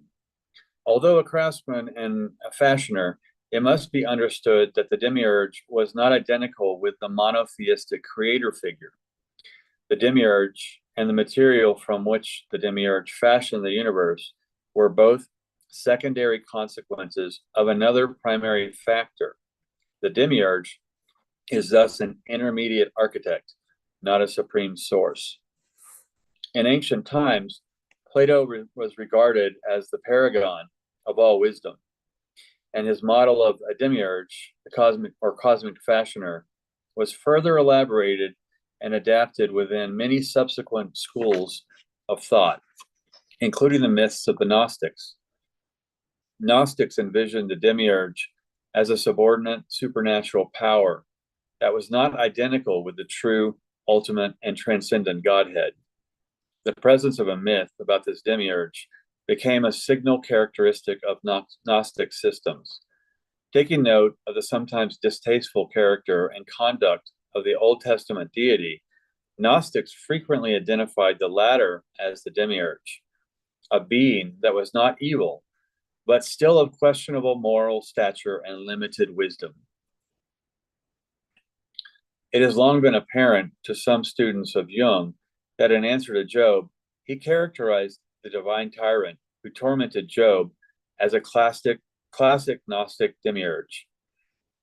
[SPEAKER 2] Although a craftsman and a fashioner, it must be understood that the Demiurge was not identical with the monotheistic creator figure. The Demiurge and the material from which the Demiurge fashioned the universe were both secondary consequences of another primary factor. The Demiurge is thus an intermediate architect, not a supreme source. In ancient times, Plato was regarded as the paragon of all wisdom, and his model of a demiurge, the cosmic fashioner, was further elaborated and adapted within many subsequent schools of thought, including the myths of the Gnostics. Gnostics envisioned the demiurge as a subordinate supernatural power that was not identical with the true, ultimate, and transcendent Godhead. The presence of a myth about this demiurge became a signal characteristic of Gnostic systems. Taking note of the sometimes distasteful character and conduct of the Old Testament deity, Gnostics frequently identified the latter as the demiurge, a being that was not evil, but still of questionable moral stature and limited wisdom. It has long been apparent to some students of Jung that in answer to Job, he characterized the divine tyrant who tormented Job as a classic Gnostic demiurge.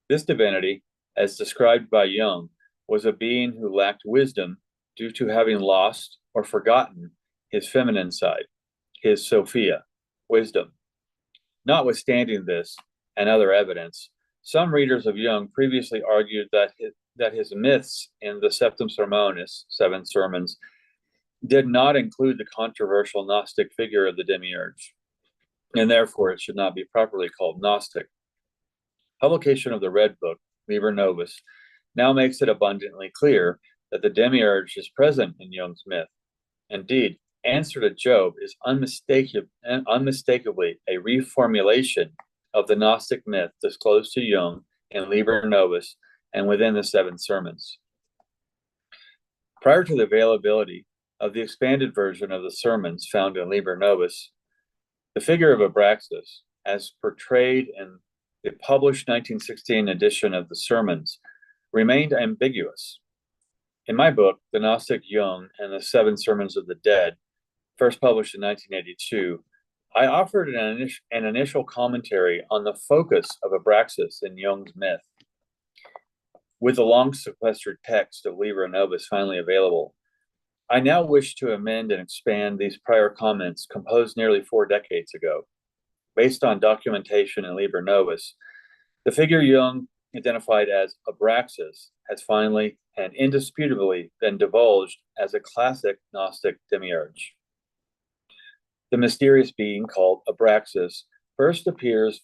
[SPEAKER 2] This divinity, as described by Jung, was a being who lacked wisdom due to having lost or forgotten his feminine side, his Sophia, wisdom. Notwithstanding this and other evidence, some readers of Jung previously argued that his myths in the Septem Sermones, 7 sermons, did not include the controversial Gnostic figure of the demiurge, and therefore it should not be properly called Gnostic. Publication of the Red Book, Liber Novus, now makes it abundantly clear that the demiurge is present in Jung's myth. Indeed, Answer to Job is unmistakably a reformulation of the Gnostic myth disclosed to Jung in Liber Novus and within the 7 sermons. Prior to the availability of the expanded version of the sermons found in Liber Novus, the figure of Abraxas, as portrayed in the published 1916 edition of the sermons, remained ambiguous. In my book, The Gnostic Jung and the 7 Sermons of the Dead, first published in 1982, I offered an initial commentary on the focus of Abraxas in Jung's myth. With the long sequestered text of Liber Novus finally available, I now wish to amend and expand these prior comments composed nearly 4 decades ago. Based on documentation in Liber Novus, the figure Jung identified as Abraxas has finally and indisputably been divulged as a classic Gnostic demiurge. The mysterious being called Abraxas first appears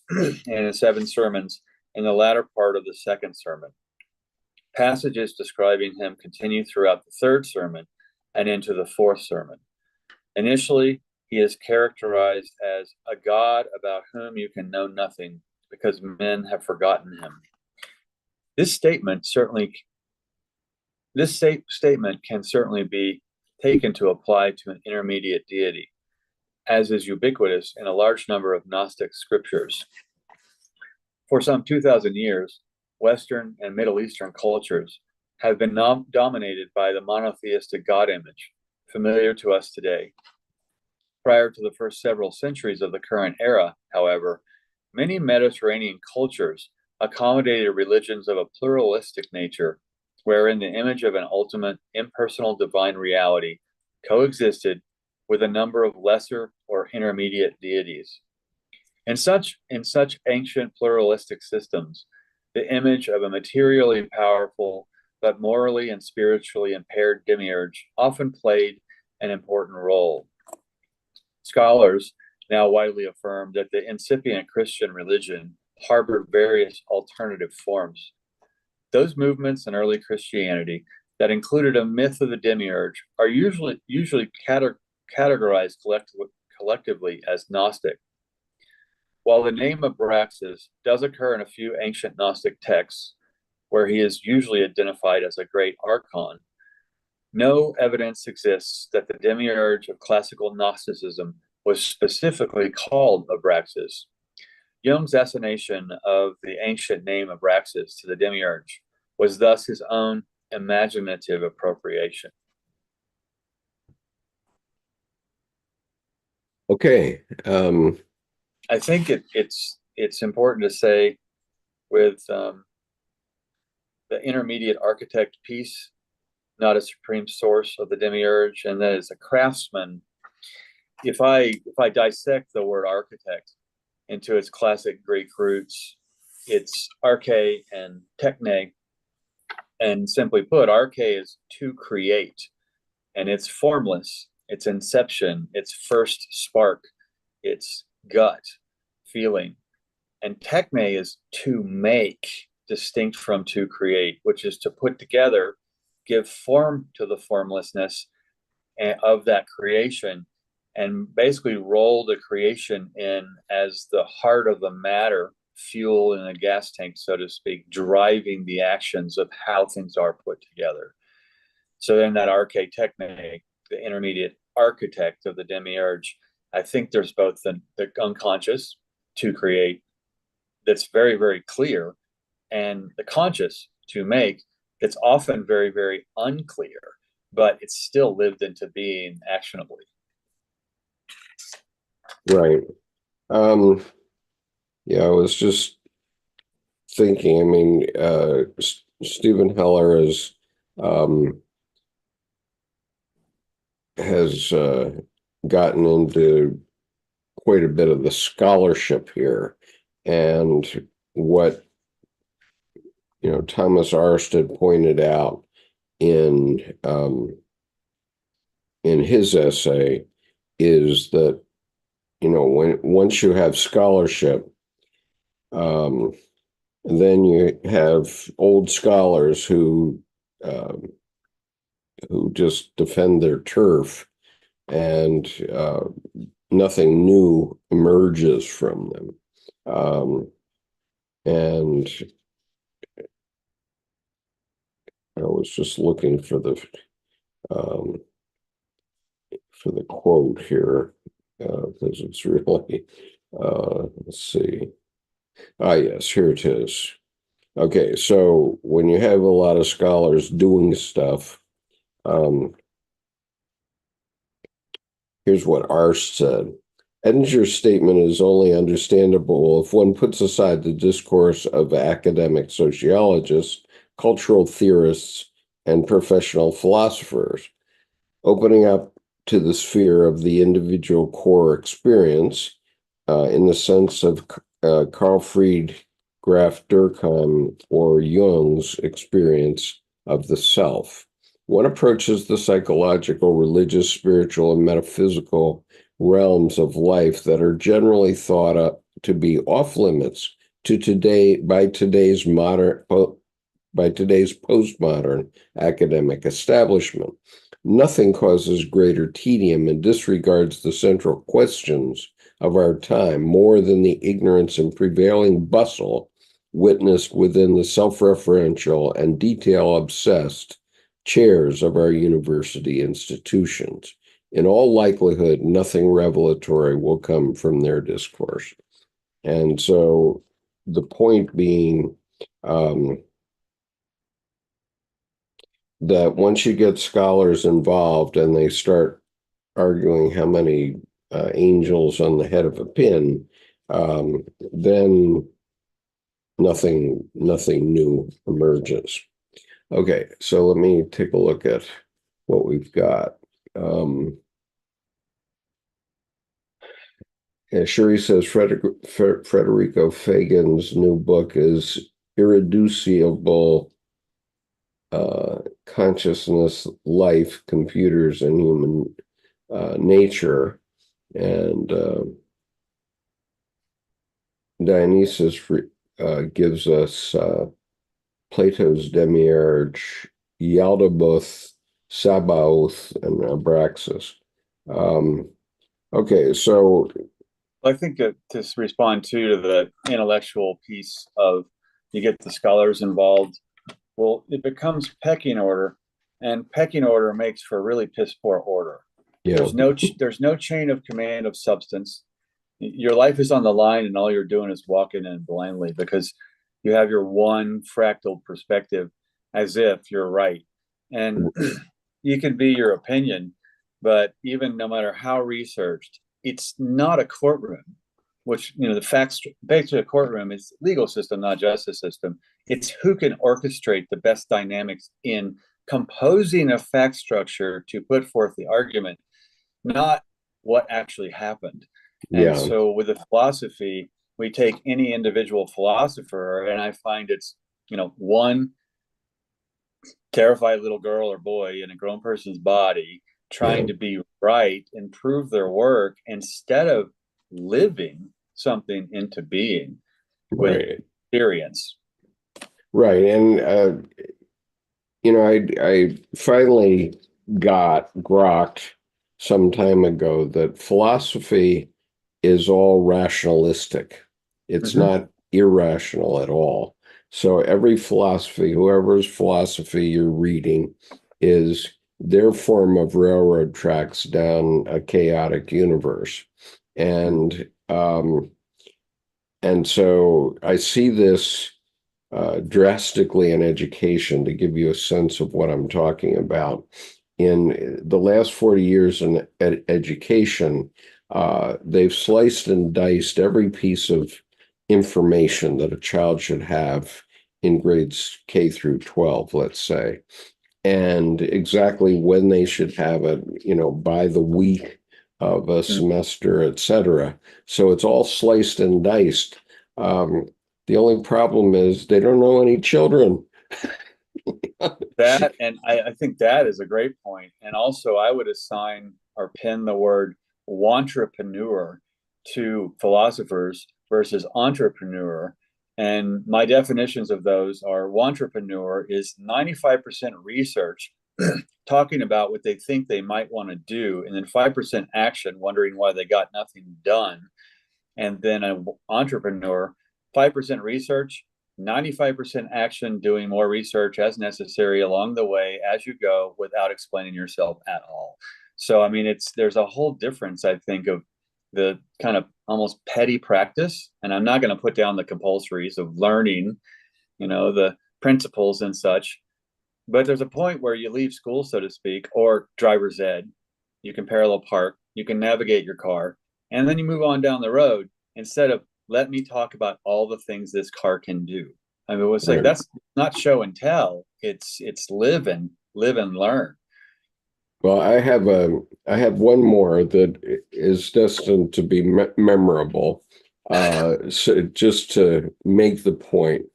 [SPEAKER 2] in the 7 sermons in the latter part of the 2nd sermon. Passages describing him continue throughout the 3rd sermon and into the 4th sermon. Initially, he is characterized as a god about whom you can know nothing because men have forgotten him. This statement can certainly be taken to apply to an intermediate deity, as is ubiquitous in a large number of Gnostic scriptures. For some 2,000 years, Western and Middle Eastern cultures have been dominated by the monotheistic God image, familiar to us today. Prior to the first several centuries of the current era, however, many Mediterranean cultures accommodated religions of a pluralistic nature, wherein the image of an ultimate impersonal divine reality coexisted with a number of lesser or intermediate deities. In such ancient pluralistic systems, the image of a materially powerful but morally and spiritually impaired demiurge often played an important role. Scholars now widely affirm that the incipient Christian religion harbored various alternative forms. Those movements in early Christianity that included a myth of the Demiurge are usually categorized collectively as Gnostic. While the name Abraxas does occur in a few ancient Gnostic texts, where he is usually identified as a great archon, no evidence exists that the Demiurge of classical Gnosticism was specifically called Abraxas. Jung's assignation of the ancient name Abraxas to the Demiurge was thus his own imaginative appropriation.
[SPEAKER 1] Okay.
[SPEAKER 2] I think it's important to say with the intermediate architect piece, not a supreme source of the Demiurge, and that is a craftsman. If I dissect the word architect into its classic Greek roots, it's arche and techne. And simply put, arche is to create, and it's formless, it's inception, it's first spark, it's gut feeling. And techne is to make, distinct from to create, which is to put together, give form to the formlessness of that creation, and basically roll the creation in as the heart of the matter, fuel in a gas tank, so to speak, driving the actions of how things are put together. So then that arche techne, the intermediate architect of the Demiurge, I think there's both the unconscious to create that's very, very clear, and the conscious to make that's often very, very unclear, but it's still lived into being actionably.
[SPEAKER 1] Right. Yeah, I was just thinking, I mean, Stephen Hoeller has gotten into quite a bit of the scholarship here, and what Thomas Arsted pointed out in his essay is that once you have scholarship, then you have old scholars who just defend their turf, and nothing new emerges from them. And I was just looking for the quote here, because it's really, let's see. Yes, here it is. Okay, so when you have a lot of scholars doing stuff, here's what Arst said. Edinger's statement is only understandable if one puts aside the discourse of academic sociologists, cultural theorists, and professional philosophers, opening up to the sphere of the individual core experience, in the sense of Carl Fried Graf Durkheim or Jung's experience of the self. One approaches the psychological, religious, spiritual, and metaphysical realms of life that are generally thought up to be off limits to by today's postmodern academic establishment. Nothing causes greater tedium and disregards the central questions of our time more than the ignorance and prevailing bustle witnessed within the self-referential and detail-obsessed chairs of our university institutions. In all likelihood, nothing revelatory will come from their discourse. And so the point being that once you get scholars involved and they start arguing how many angels on the head of a pin, then nothing new emerges. Okay, so let me take a look at what we've got. Sherry says Federico Fagin's new book is Irreducible Consciousness, Life, Computers, and Human Nature. And Dionysus gives us Plato's Demiurge, Yaldabaoth, Sabaoth, and Abraxas. Okay, so
[SPEAKER 2] I think to respond to the intellectual piece of you get the scholars involved, well, it becomes pecking order, and pecking order makes for really piss poor order.
[SPEAKER 1] yeah,
[SPEAKER 2] There's no chain of command of substance. Your life is on the line, and all you're doing is walking in blindly because you have your one fractal perspective as if you're right. And you can be your opinion, but even no matter how researched, it's not a courtroom, which, you know, the facts, basically a courtroom is legal system, not justice system. It's who can orchestrate the best dynamics in composing a fact structure to put forth the argument, not what actually happened. And
[SPEAKER 1] yeah,
[SPEAKER 2] so with the philosophy, we take any individual philosopher, and I find it's, you know, one terrified little girl or boy in a grown person's body
[SPEAKER 1] yeah,
[SPEAKER 2] trying to be right and prove their work instead of living something into being with
[SPEAKER 1] right,
[SPEAKER 2] experience.
[SPEAKER 1] right. And I finally got grokked some time ago that philosophy is all rationalistic. It's
[SPEAKER 2] Mm-hmm.
[SPEAKER 1] not irrational at all. So every philosophy, whoever's philosophy you're reading, is their form of railroad tracks down a chaotic universe. And and so I see this drastically in education to give you a sense of what I'm talking about. In the last 40 years in education, they've sliced and diced every piece of information that a child should have in grades K through 12, let's say, and exactly when they should have it, by the week of a semester, etc. So it's all sliced and diced. Um, the only problem is they don't know any children.
[SPEAKER 2] That, and I think that is a great point. And also, I would assign or pin the word wantrepreneur to philosophers versus entrepreneur. And my definitions of those are wantrepreneur is 95% research, talking about what they think they might want to do, and then 5% action, wondering why they got nothing done. And then an entrepreneur, 5% research, 95% action, doing more research as necessary along the way as you go without explaining yourself at all. So, I mean, there's a whole difference, I think, of the kind of almost petty practice. And I'm not going to put down the compulsories of learning, the principles and such. But there's a point where you leave school, so to speak, or driver's ed. You can parallel park, you can navigate your car, and then you move on down the road instead of let me talk about all the things this car can do. I mean, it's like
[SPEAKER 1] Right.
[SPEAKER 2] that's not show and tell. It's live and learn.
[SPEAKER 1] Well, I have one more that is destined to be memorable. So just to make the point,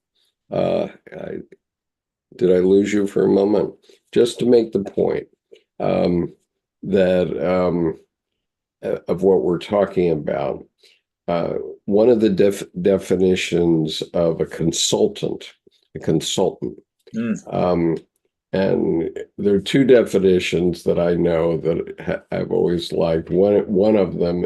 [SPEAKER 1] did I lose you for a moment? Just to make the point that of what we're talking about. One of the definitions of a consultant,
[SPEAKER 2] Mm.
[SPEAKER 1] um, and there are two definitions that I know that I've always liked. One of them,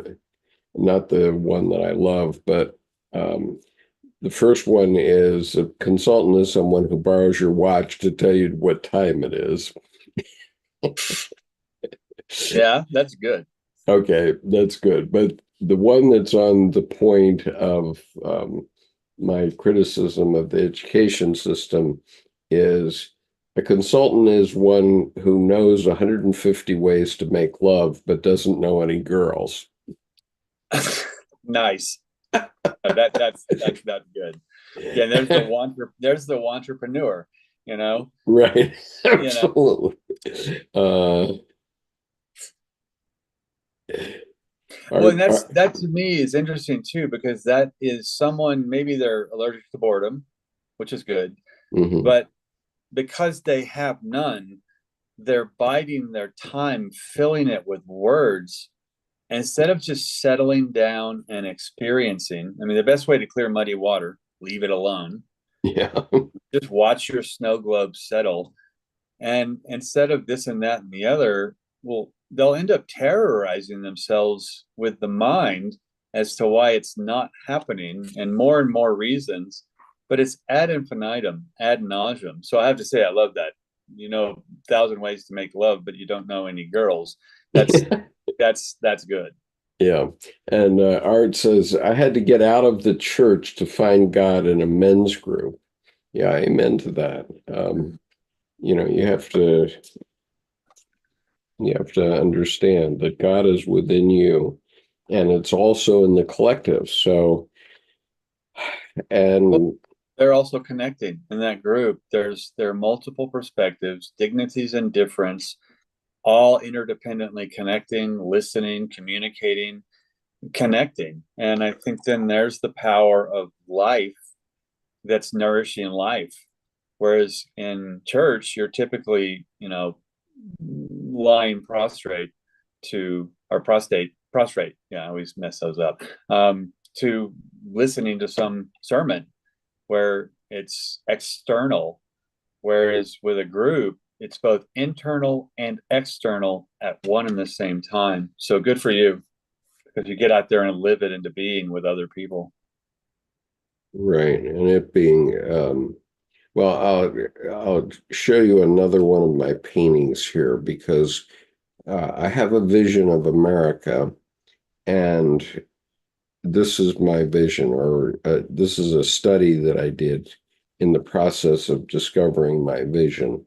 [SPEAKER 1] not the one that I love, but the first one is a consultant is someone who borrows your watch to tell you what time it is.
[SPEAKER 2] Yeah, that's good.
[SPEAKER 1] Okay, that's good. But the one that's on the point of my criticism of the education system is a consultant is one who knows 150 ways to make love, but doesn't know any girls.
[SPEAKER 2] Nice. That's good. Yeah, there's the entrepreneur, you know.
[SPEAKER 1] Right,
[SPEAKER 2] You know,
[SPEAKER 1] absolutely.
[SPEAKER 2] well,
[SPEAKER 1] Are,
[SPEAKER 2] and that to me is interesting too, because that is someone, maybe they're allergic to boredom, which is good,
[SPEAKER 1] mhm,
[SPEAKER 2] but because they have none, they're biding their time, filling it with words instead of just settling down and experiencing, I mean, the best way to clear muddy water, leave it alone.
[SPEAKER 1] Yeah.
[SPEAKER 2] Just watch your snow globe settle. And instead of this and that and the other, well, they'll end up terrorizing themselves with the mind as to why it's not happening and more reasons. But it's ad infinitum, ad nauseum. So I have to say, I love that. You know, 1,000 ways to make love, but you don't know any girls. That's good.
[SPEAKER 1] Yeah. And Art says, I had to get out of the church to find God in a men's group. Yeah, amen to that. You know, you have to understand that God is within you, and it's also in the collective. So, and
[SPEAKER 2] they're also connecting in that group. There are multiple perspectives, dignities and difference, all interdependently connecting, listening, communicating, connecting. And I think then there's the power of life that's nourishing life. Whereas in church, you're typically, lying prostrate prostrate. Yeah, I always mess those up. To listening to some sermon where it's external. Whereas with a group, it's both internal and external at one and the same time. So good for you, because you get out there and live it into being with other people.
[SPEAKER 1] right, and it being well, I'll show you another one of my paintings here, because I have a vision of America, and this is my vision, or this is a study that I did in the process of discovering my vision.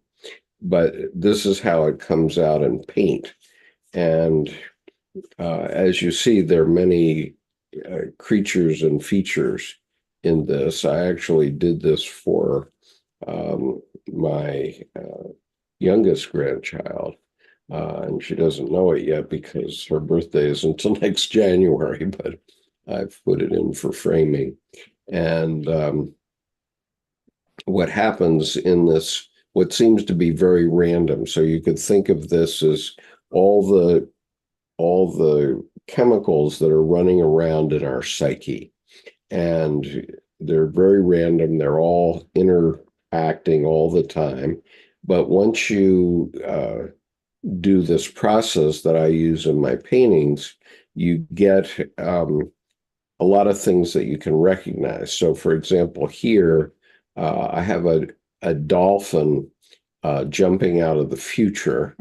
[SPEAKER 1] But this is how it comes out in paint. And as you see, there are many creatures and features in this. I actually did this for my youngest grandchild. And she doesn't know it yet because her birthday is until next January, but I've put it in for framing. And what happens in this, what seems to be very random. So you could think of this as all the chemicals that are running around in our psyche. And they're very random. They're all interacting all the time. But once you do this process that I use in my paintings, you get a lot of things that you can recognize. So, for example, here I have a dolphin jumping out of the future,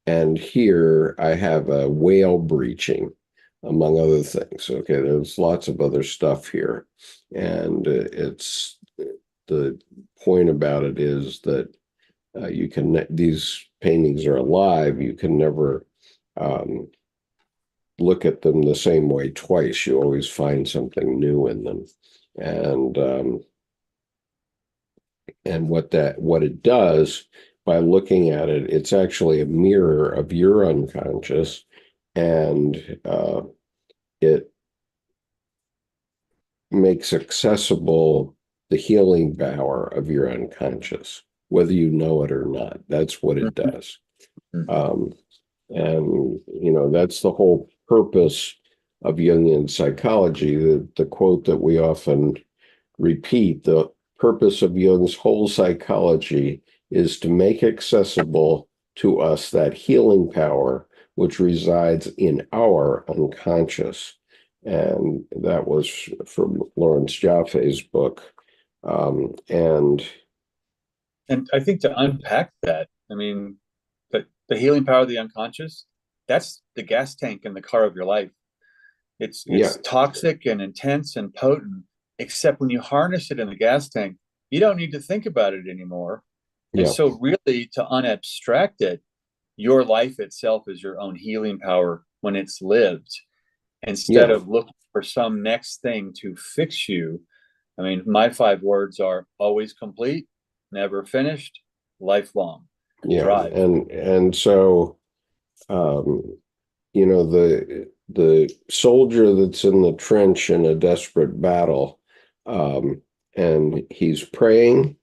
[SPEAKER 1] and here I have a whale breaching, among other things. Okay, there's lots of other stuff here, and it's the point about it is that you can, these paintings are alive. You can never look at them the same way twice. You always find something new in them. And what it does by looking at it, it's actually a mirror of your unconscious, and it makes accessible the healing power of your unconscious, whether you know it or not. That's what it does. And, that's the whole purpose of Jungian psychology. The quote that we often repeat, the purpose of Jung's whole psychology is to make accessible to us that healing power which resides in our unconscious. And that was from Lawrence Jaffe's book. And
[SPEAKER 2] I think to unpack that, I mean, the healing power of the unconscious, that's the gas tank in the car of your life. It's toxic and intense and potent, except when you harness it in the gas tank, you don't need to think about it anymore. And so really, to unabstract it, your life itself is your own healing power when it's lived, instead of looking for some next thing to fix you. I mean, my 5 words are always complete, never finished, lifelong. Drive.
[SPEAKER 1] And so the soldier that's in the trench in a desperate battle, and he's praying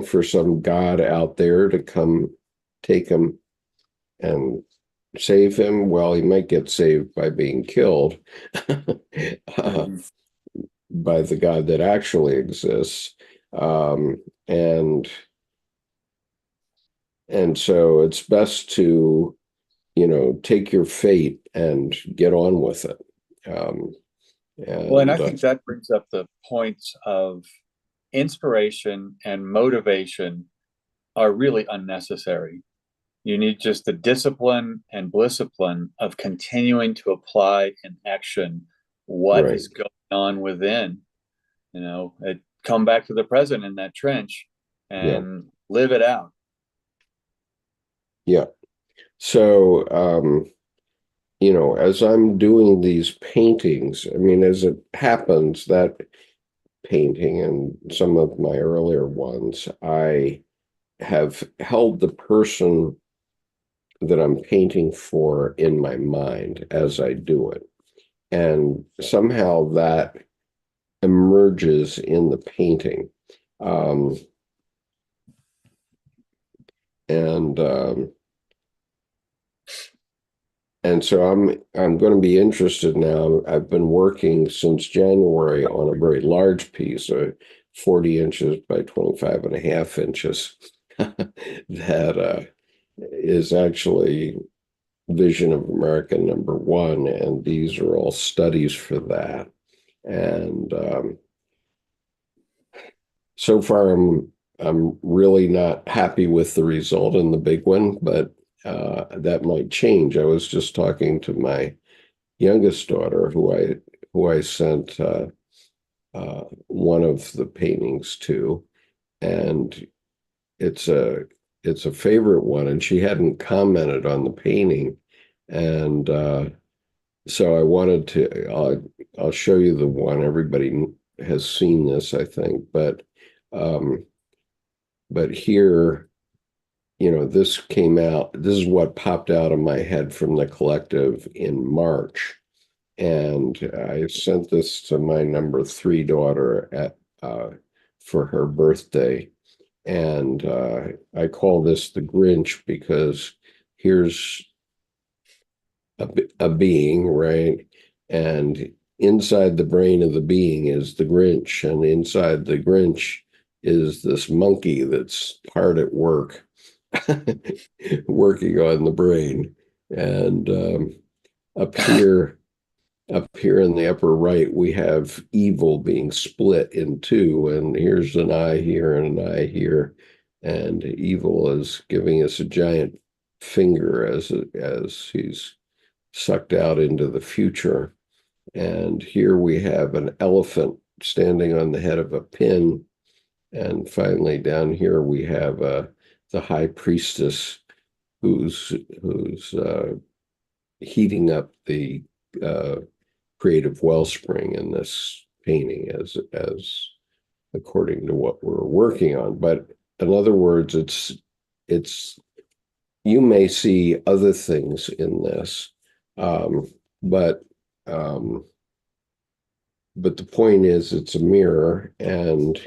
[SPEAKER 1] for some God out there to come take him and save him? Well, he might get saved by being killed uh,
[SPEAKER 2] Mhm.
[SPEAKER 1] by the God that actually exists. Um, and and so it's best to, take your fate and get on with it. Um,
[SPEAKER 2] Well, and I
[SPEAKER 1] and
[SPEAKER 2] think that brings up the points of inspiration and motivation are really unnecessary. You need just the discipline and discipline of continuing to apply in action what
[SPEAKER 1] right,
[SPEAKER 2] is going on within. Come back to the present in that trench
[SPEAKER 1] yeah,
[SPEAKER 2] and live it out.
[SPEAKER 1] yeah. So, as I'm doing these paintings, I mean, as it happens, that painting and some of my earlier ones, I have held the person that I'm painting for in my mind as I do it. And somehow that emerges in the painting. Um, and and so I'm going to be interested now. I've been working since January on a very large piece, 40 inches by 25 and a half inches, that is actually Vision of America #1, and these are all studies for that. And so far, I'm really not happy with the result in the big one, but that might change. I was just talking to my youngest daughter, who I sent one of the paintings to, and it's a it's a favorite one, and she hadn't commented on the painting, and so I wanted to. I'll show you the one. Everybody has seen this, I think, um, but here, this came out. This is what popped out of my head from the collective in March. And I sent this to my #3 daughter for her birthday. And I call this the Grinch because here's a being, right? And inside the brain of the being is the Grinch, and inside the Grinch is this monkey that's hard at work, working on the brain. And up here, up here in the upper right, we have evil being split in two, and here's an eye here and an eye here, and evil is giving us a giant finger as he's sucked out into the future. And here we have an elephant standing on the head of a pin. And finally, down here we have the high priestess who's heating up the uh, creative wellspring in this painting as according to what we're working on. But in other words, it's you may see other things in this, um, but um, but the point is, it's a mirror, and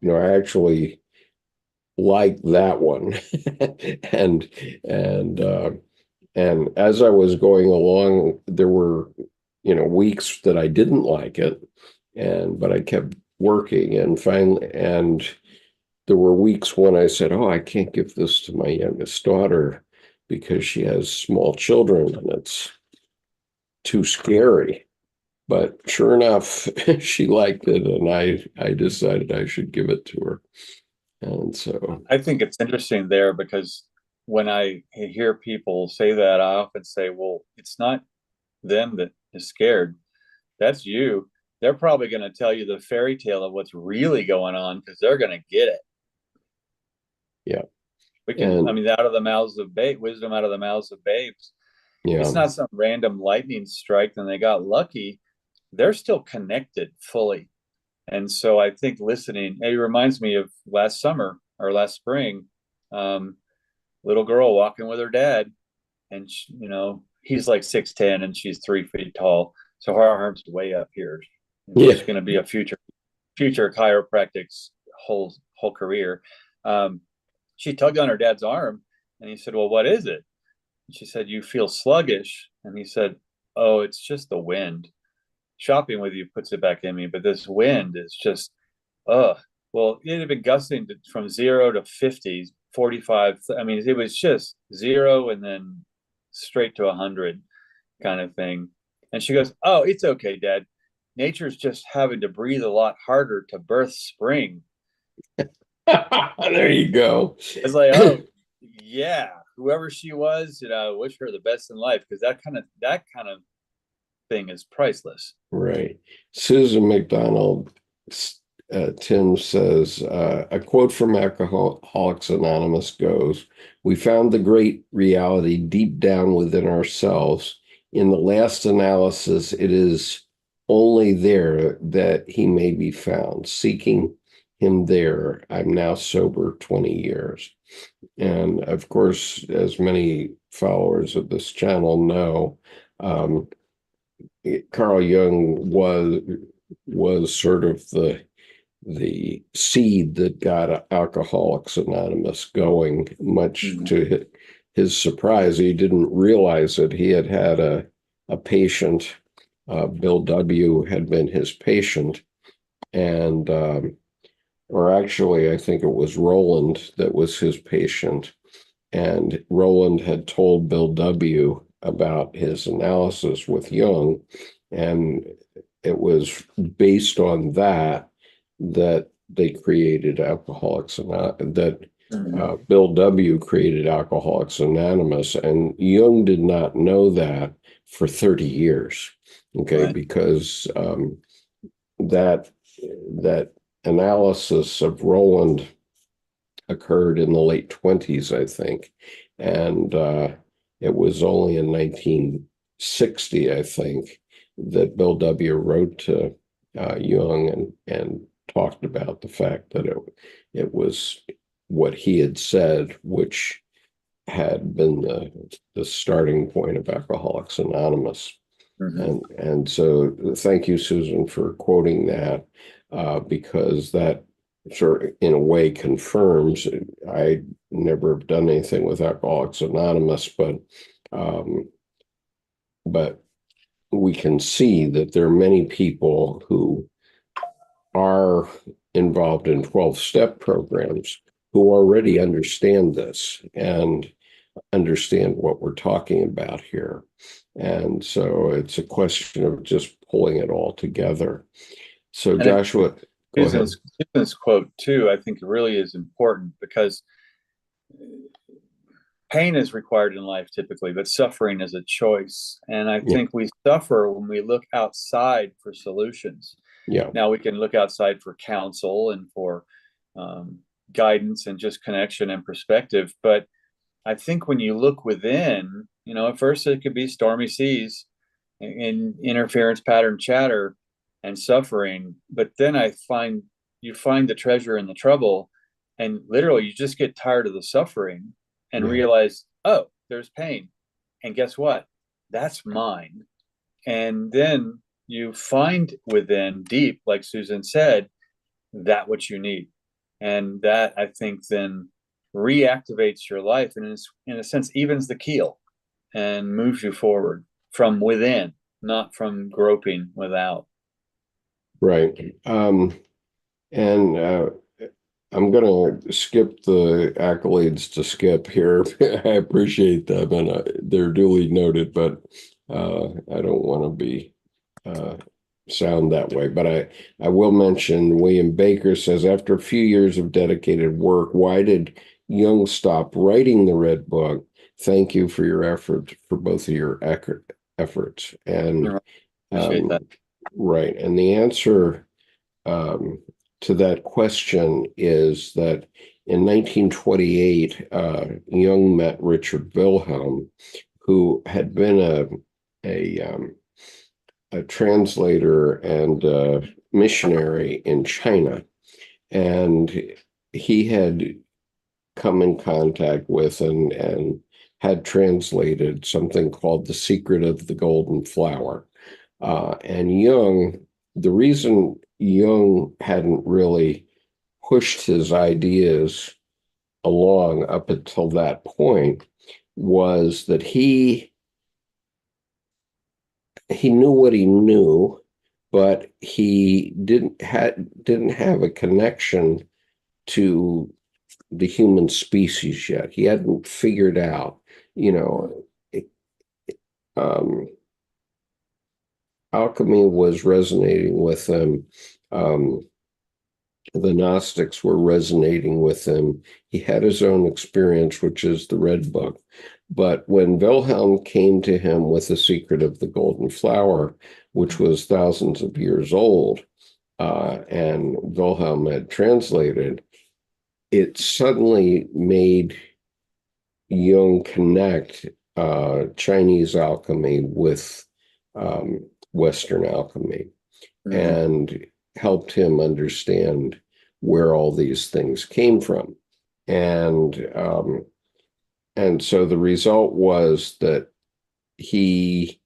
[SPEAKER 1] I actually like that one, and and and as I was going along, there were weeks that I didn't like it, but I kept working, and finally, and there were weeks when I said, "Oh, I can't give this to my youngest daughter because she has small children, and it's too scary." But sure enough, she liked it, and I decided I should give it to her. And so,
[SPEAKER 2] I think it's interesting there because when I hear people say that, I often say, well, it's not them that is scared. That's you. They're probably going to tell you the fairy tale of what's really going on because they're going to get it.
[SPEAKER 1] yeah,
[SPEAKER 2] I
[SPEAKER 1] and
[SPEAKER 2] mean, out of the mouths of babes, wisdom out of the mouths of babes.
[SPEAKER 1] yeah,
[SPEAKER 2] It's not some random lightning strike and they got lucky. They're still connected fully. And so I think listening, it reminds me of last summer or last spring, um, little girl walking with her dad, and he's like 6'10" and she's 3 feet tall, so her arms way up here, and
[SPEAKER 1] yeah,
[SPEAKER 2] she's going to be a future chiropractic's whole career. Um, she tugged on her dad's arm, and he said, "Well, what is it?" She said, "You feel sluggish." And he said, "Oh, it's just the wind. Shopping with you puts it back in me, but this wind is just, ugh." Well, it had been gusting from 0 to 50, 45. I mean, it was just 0 and then straight to 100 kind of thing. And she goes, "Oh, it's okay, Dad. Nature's just having to breathe a lot harder to birth spring."
[SPEAKER 1] There you go.
[SPEAKER 2] It's like, oh, yeah, whoever she was, wish her the best in life, because that kind of thing is priceless.
[SPEAKER 1] Right. Susan McDonald, Tim says, a quote from Alcoholics Anonymous goes, "We found the great reality deep down within ourselves. In the last analysis, it is only there that he may be found. Seeking him there, I'm now sober 20 years. And of course, as many followers of this channel know, Carl Jung was sort of the seed that got Alcoholics Anonymous going. Much to his surprise, he didn't realize that he had had a patient. Bill W. had been his patient, and or actually, I think it was Roland that was his patient. And Roland had told Bill W. about his analysis with Jung, and it was based on that they created Alcoholics Anonymous, that Bill W. created Alcoholics Anonymous, and Jung did not know that for 30 years, okay,
[SPEAKER 2] Right.
[SPEAKER 1] because that analysis of Roland occurred in the late 20s, I think, and it was only in 1960, I think, that Bill W. wrote to Jung and talked about the fact that it was what he had said, which had been the starting point of Alcoholics Anonymous. And so thank you, Susan, for quoting that, because that sort of in a way confirms. I never have done anything with Alcoholics Anonymous, but we can see that there are many people who are involved in 12-step programs who already understand this and understand what we're talking about here. And so it's a question of just pulling it all together. So
[SPEAKER 2] And
[SPEAKER 1] Joshua, go ahead.
[SPEAKER 2] Susan's quote too, I think really is important, because pain is required in life typically, but suffering is a choice. And I think we suffer when we look outside for solutions.
[SPEAKER 1] Yeah.
[SPEAKER 2] Now we can look outside for counsel and for guidance and just connection and perspective. But I think when you look within, at first it could be stormy seas and interference, pattern, chatter, and suffering. But then you find the treasure in the trouble, and literally you just get tired of the suffering and realize, oh, there's pain. And guess what? That's mine. And then you find within deep, like Susan said, that what you need. And that, I think, then reactivates your life and in a sense evens the keel and moves you forward from within, not from groping without.
[SPEAKER 1] Right. And I'm going to skip the accolades to Skip here. I appreciate them, and they're duly noted, but I don't want to be sound that way. But I will mention William Baker says, after a few years of dedicated work, why did Jung stop writing the Red Book? Thank you for your effort, for both of your efforts. And
[SPEAKER 2] appreciate that.
[SPEAKER 1] Right. And the answer to that question is that in 1928, Jung met Richard Wilhelm, who had been a translator and missionary in China. And he had come in contact with and had translated something called The Secret of the Golden Flower. And Jung, the reason Jung hadn't really pushed his ideas along up until that point was that he knew what he knew, but he didn't have a connection to the human species yet. He hadn't figured out, you know, um, alchemy was resonating with him. The Gnostics were resonating with him. He had his own experience, which is the Red Book. But when Wilhelm came to him with the secret of the golden flower, which was thousands of years old, and Wilhelm had translated, it suddenly made Jung connect Chinese alchemy with Western alchemy, and helped him understand where all these things came from. And so the result was that he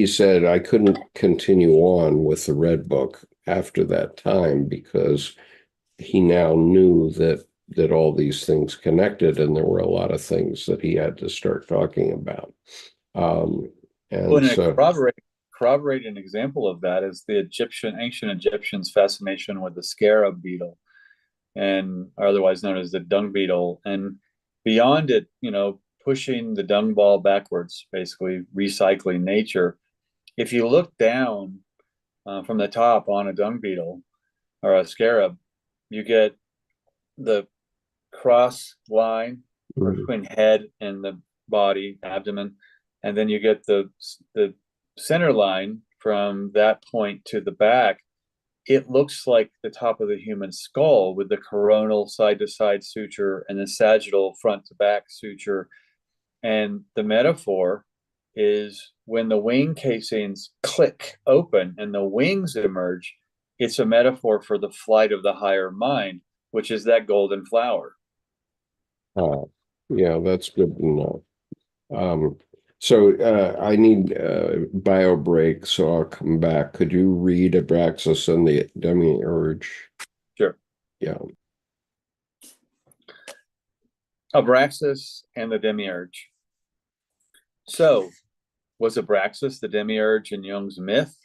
[SPEAKER 1] said, I couldn't continue on with the Red Book after that time, because he now knew that all these things connected, and there were a lot of things that he had to start talking about.
[SPEAKER 2] And so corroborate an example of that is the ancient Egyptians' fascination with the scarab beetle, and otherwise known as the dung beetle. And beyond it, pushing the dung ball backwards, basically recycling nature. If you look down from the top on a dung beetle or a scarab, you get the cross line between head and the body, abdomen, and then you get the center line from that point to the back. It looks like the top of the human skull with the coronal side-to-side suture and the sagittal front-to-back suture. And the metaphor is when the wing casings click open and the wings emerge, it's a metaphor for the flight of the higher mind, which is that golden flower.
[SPEAKER 1] Yeah, that's good to know. So I need a bio break, so I'll come back. Could you read Abraxas and the Demiurge?
[SPEAKER 2] Sure.
[SPEAKER 1] Yeah.
[SPEAKER 2] Abraxas and the Demiurge. So, was Abraxas the Demiurge in Jung's myth?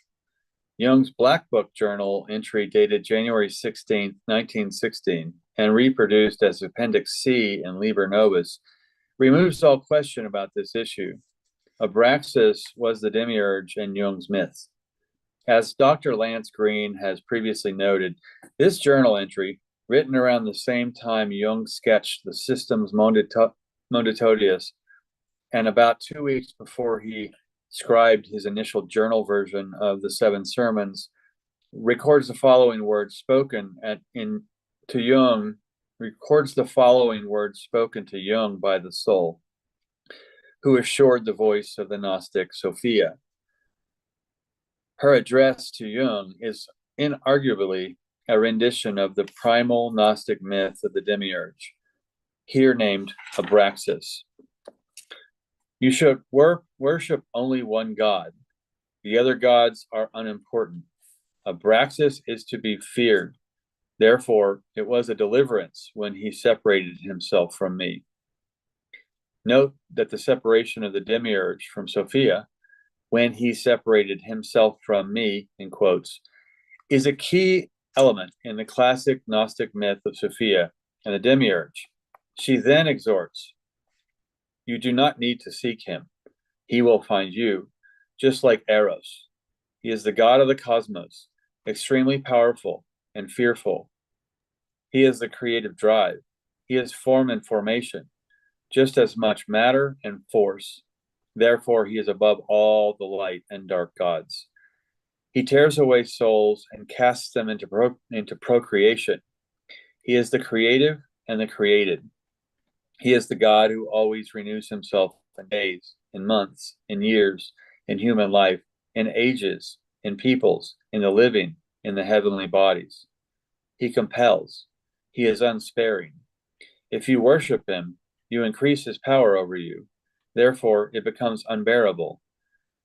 [SPEAKER 2] Jung's Black Book Journal entry dated January 16, 1916, and reproduced as Appendix C in Liber Novus, removes all question about this issue. Abraxas was the Demiurge in Jung's myth. As Dr. Lance Green has previously noted, this journal entry, written around the same time Jung sketched the Systems Monditotius, and about 2 weeks before he scribed his initial journal version of the Seven Sermons, records the following words spoken to Jung by the soul, who assured the voice of the Gnostic Sophia. Her address to Jung is inarguably a rendition of the primal Gnostic myth of the Demiurge, here named Abraxas. You should worship only one God. The other gods are unimportant. Abraxas is to be feared. Therefore, it was a deliverance when he separated himself from me. Note that the separation of the Demiurge from Sophia, when he separated himself from me, in quotes, is a key element in the classic Gnostic myth of Sophia and the Demiurge. She then exhorts, you do not need to seek him. He will find you, just like Eros. He is the god of the cosmos, extremely powerful and fearful. He is the creative drive. He is form and formation, just as much matter and force. Therefore, he is above all the light and dark gods. He tears away souls and casts them into procreation. He is the creative and the created. He is the God who always renews himself in days, in months, in years, in human life, in ages, in peoples, in the living, in the heavenly bodies. He compels. He is unsparing. If you worship him, you increase his power over you. Therefore, it becomes unbearable.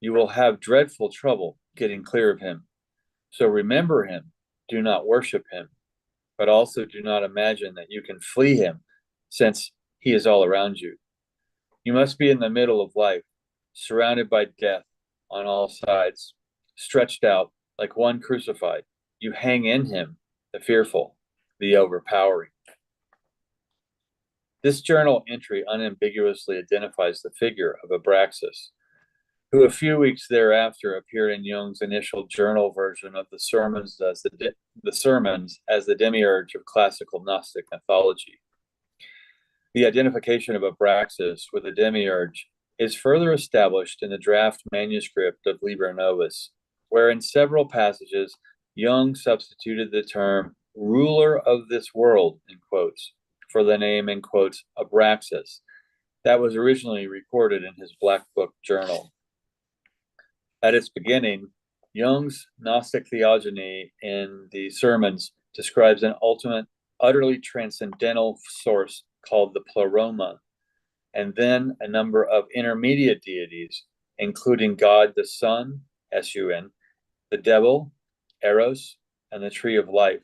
[SPEAKER 2] You will have dreadful trouble getting clear of him. So remember him. Do not worship him, but also do not imagine that you can flee him, since he is all around you. You must be in the middle of life, surrounded by death on all sides, stretched out like one crucified. You hang in him, the fearful, the overpowering. This journal entry unambiguously identifies the figure of Abraxas, who a few weeks thereafter appeared in Jung's initial journal version of the sermons as the Demiurge of classical Gnostic mythology. The identification of Abraxas with the Demiurge is further established in the draft manuscript of Liber Novus, where in several passages Jung substituted the term ruler of this world, in quotes, for the name, in quotes, Abraxas, that was originally recorded in his Black Book journal. At its beginning, Jung's Gnostic theogony in the sermons describes an ultimate, utterly transcendental source called the Pleroma, and then a number of intermediate deities, including God the Son, S-U-N, the Devil, Eros, and the Tree of Life.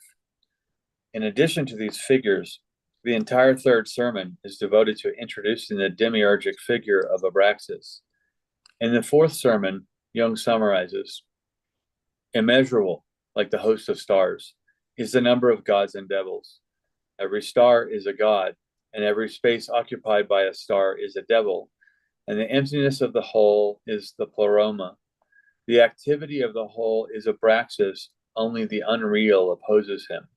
[SPEAKER 2] In addition to these figures, the entire third sermon is devoted to introducing the demiurgic figure of Abraxas. In the fourth sermon, Jung summarizes, immeasurable, like the host of stars, is the number of gods and devils. Every star is a god, and every space occupied by a star is a devil, and the emptiness of the whole is the pleroma. The activity of the whole is Abraxas, only the unreal opposes him.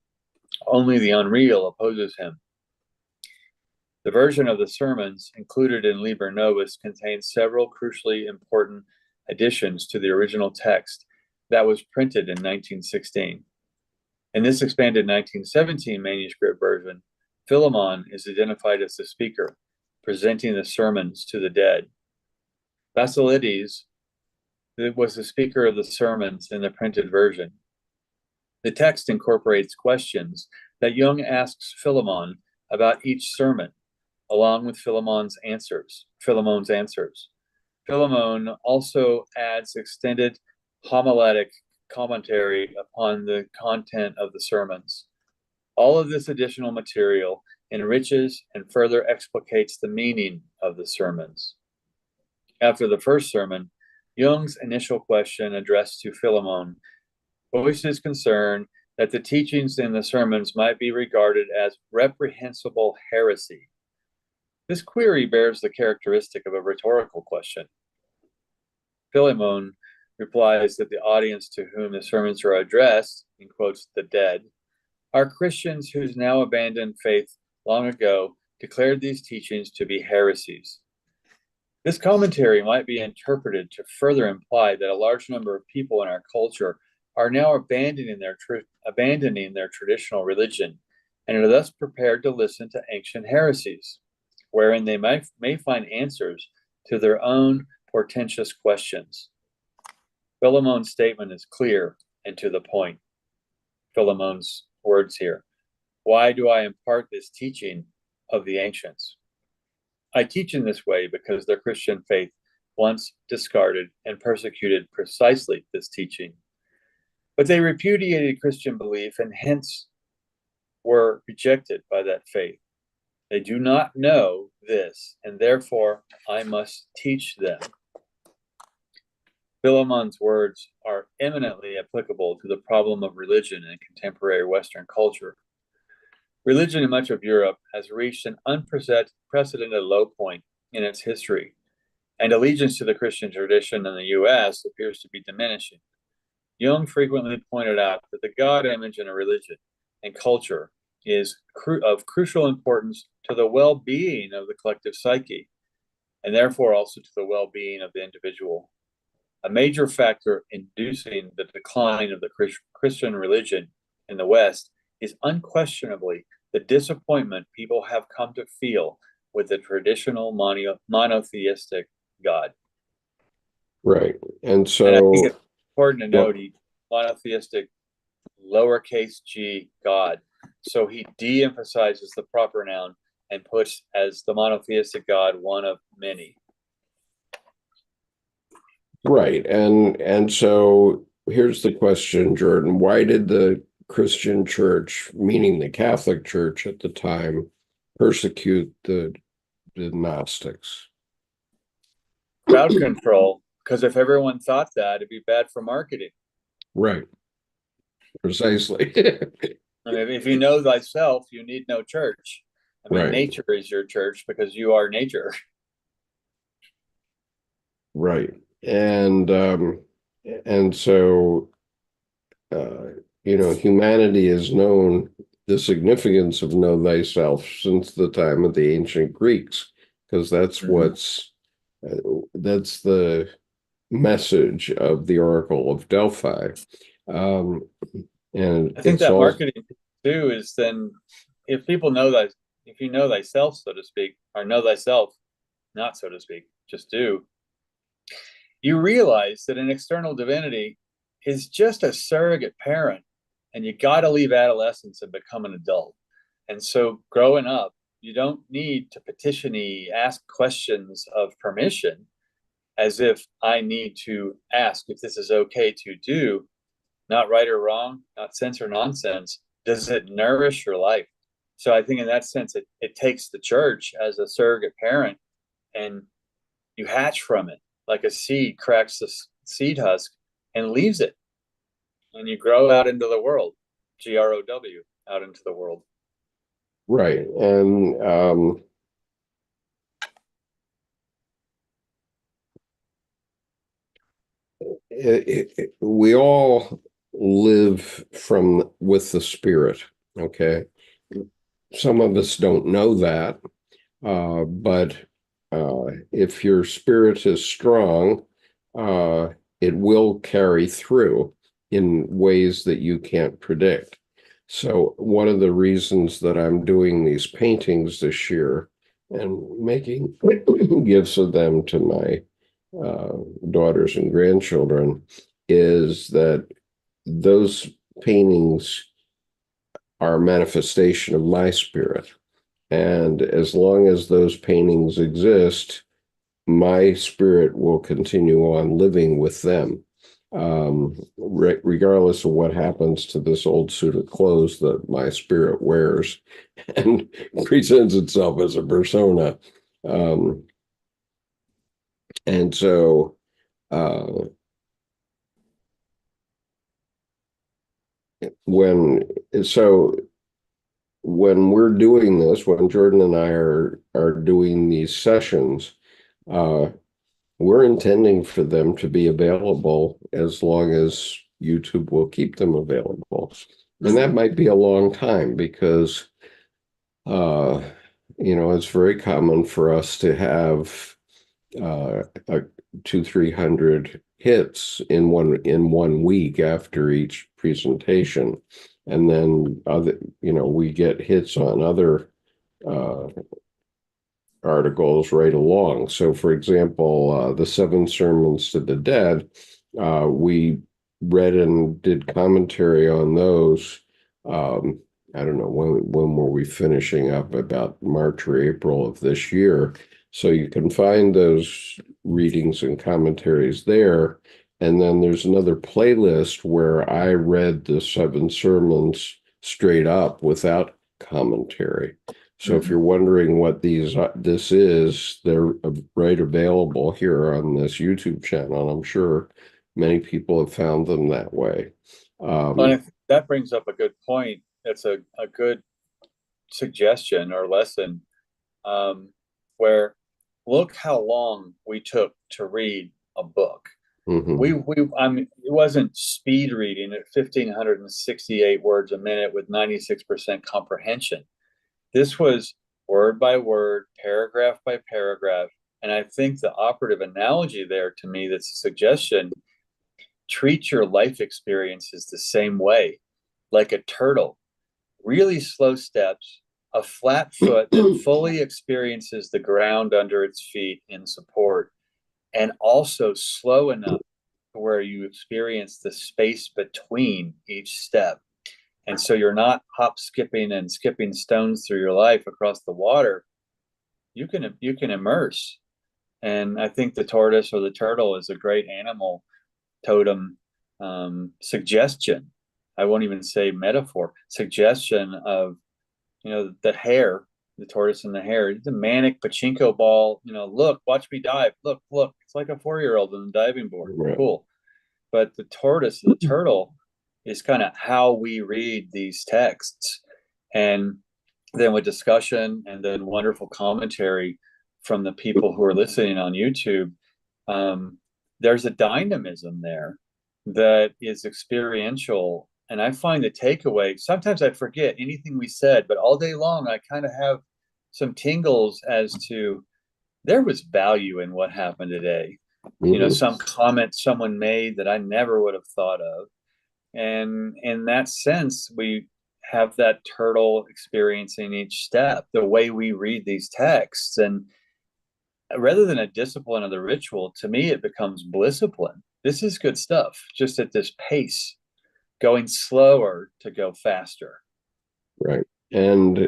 [SPEAKER 2] Only the unreal opposes him. The version of the sermons included in Liber Novus contains several crucially important additions to the original text that was printed in 1916. In this expanded 1917 manuscript version, Philemon is identified as the speaker, presenting the sermons to the dead. Basilides was the speaker of the sermons in the printed version. The text incorporates questions that Jung asks Philemon about each sermon, along with Philemon's answers. Philemon also adds extended homiletic commentary upon the content of the sermons. All of this additional material enriches and further explicates the meaning of the sermons. After the first sermon, Jung's initial question addressed to Philemon voiced his concern that the teachings in the sermons might be regarded as reprehensible heresy. This query bears the characteristic of a rhetorical question. Philemon replies that the audience to whom the sermons are addressed, in quotes, the dead, are Christians whose now abandoned faith long ago declared these teachings to be heresies. This commentary might be interpreted to further imply that a large number of people in our culture are now abandoning their traditional religion and are thus prepared to listen to ancient heresies, wherein they may find answers to their own portentous questions. Philemon's statement is clear and to the point. Philemon's words here. Why do I impart this teaching of the ancients? I teach in this way because their Christian faith once discarded and persecuted precisely this teaching. But they repudiated Christian belief and hence were rejected by that faith. They do not know this, and therefore I must teach them. Philemon's words are eminently applicable to the problem of religion in contemporary Western culture. Religion in much of Europe has reached an unprecedented low point in its history, and allegiance to the Christian tradition in the U.S. appears to be diminishing. Jung frequently pointed out that the God image in a religion and culture is of crucial importance to the well-being of the collective psyche, and therefore also to the well-being of the individual. A major factor inducing the decline of the Christian religion in the West is unquestionably the disappointment people have come to feel with the traditional monotheistic God.
[SPEAKER 1] Right. And so
[SPEAKER 2] I think it's important to note monotheistic lowercase g God. So he de-emphasizes the proper noun and puts as the monotheistic God one of many.
[SPEAKER 1] Right. And so here's the question, Jordan. Why did the Christian church, meaning the Catholic Church at the time, persecute the Gnostics?
[SPEAKER 2] crowd control, because if everyone thought that, it'd be bad for marketing.
[SPEAKER 1] Right. Precisely.
[SPEAKER 2] I mean, if you know thyself, you need no church. I mean,
[SPEAKER 1] Right.
[SPEAKER 2] nature is your church because you are nature.
[SPEAKER 1] Right. And so humanity has known the significance of know thyself since the time of the ancient Greeks, because that's that's the message of the Oracle of Delphi. Um, and
[SPEAKER 2] I think
[SPEAKER 1] it's
[SPEAKER 2] that
[SPEAKER 1] all
[SPEAKER 2] marketing too is then if people know that if you know thyself, so to speak, or know thyself, not so to speak, just do, you realize that an external divinity is just a surrogate parent, and you got to leave adolescence and become an adult. And so growing up, you don't need to petition-y ask questions of permission as if I need to ask if this is okay to do, not right or wrong, not sense or nonsense. Does it nourish your life? So I think in that sense, it takes the church as a surrogate parent, and you hatch from it like a seed cracks the seed husk and leaves it. And you grow out into the world, GROW, out into the world.
[SPEAKER 1] right. And we all live with the spirit. Okay. Some of us don't know that, but if your spirit is strong, it will carry through in ways that you can't predict. So one of the reasons that I'm doing these paintings this year and making gifts of them to my daughters and grandchildren is that those paintings are a manifestation of my spirit. And as long as those paintings exist, my spirit will continue on living with them, regardless of what happens to this old suit of clothes that my spirit wears and presents itself as a persona. Um, and so, uh, when so when we're doing this, when Jordan and I are doing these sessions, uh, we're intending for them to be available as long as YouTube will keep them available. And that might be a long time because, uh, it's very common for us to have a 300 hits in one week after each presentation. And then we get hits on other uh, articles right along. So, for example, the Seven Sermons to the Dead, we read and did commentary on those. I don't know when were we finishing up, about March or April of this year. So you can find those readings and commentaries there. And then there's another playlist where I read the Seven Sermons straight up without commentary. So if you're wondering what this is, they're right available here on this YouTube channel. I'm sure many people have found them that way.
[SPEAKER 2] Well, that brings up a good point. It's a good suggestion or lesson, where look how long we took to read a book. I mean, it wasn't speed reading at 1,568 words a minute with 96% comprehension. This was word by word, paragraph by paragraph. And I think the operative analogy there, to me, that's a suggestion: treat your life experiences the same way, like a turtle. Really slow steps, a flat foot that fully experiences the ground under its feet in support, and also slow enough to where you experience the space between each step. And so you're not hop skipping and skipping stones through your life across the water. You can immerse. And I think the tortoise or the turtle is a great animal totem, suggestion. I won't even say metaphor, suggestion of, the hare the tortoise and the hare. It's a manic pachinko ball. Look, watch me dive. Look, look. It's like a 4-year-old on the diving board.
[SPEAKER 1] Right.
[SPEAKER 2] Cool. But the tortoise, the turtle, is kind of how we read these texts. And then with discussion and then wonderful commentary from the people who are listening on YouTube, there's a dynamism there that is experiential. And I find the takeaway, sometimes I forget anything we said, but all day long, I kind of have some tingles as to there was value in what happened today. Some comment someone made that I never would have thought of. And in that sense, we have that turtle experiencing each step, the way we read these texts. And rather than a discipline of the ritual, to me, it becomes blisscipline. This is good stuff, just at this pace, going slower to go faster.
[SPEAKER 1] Right. And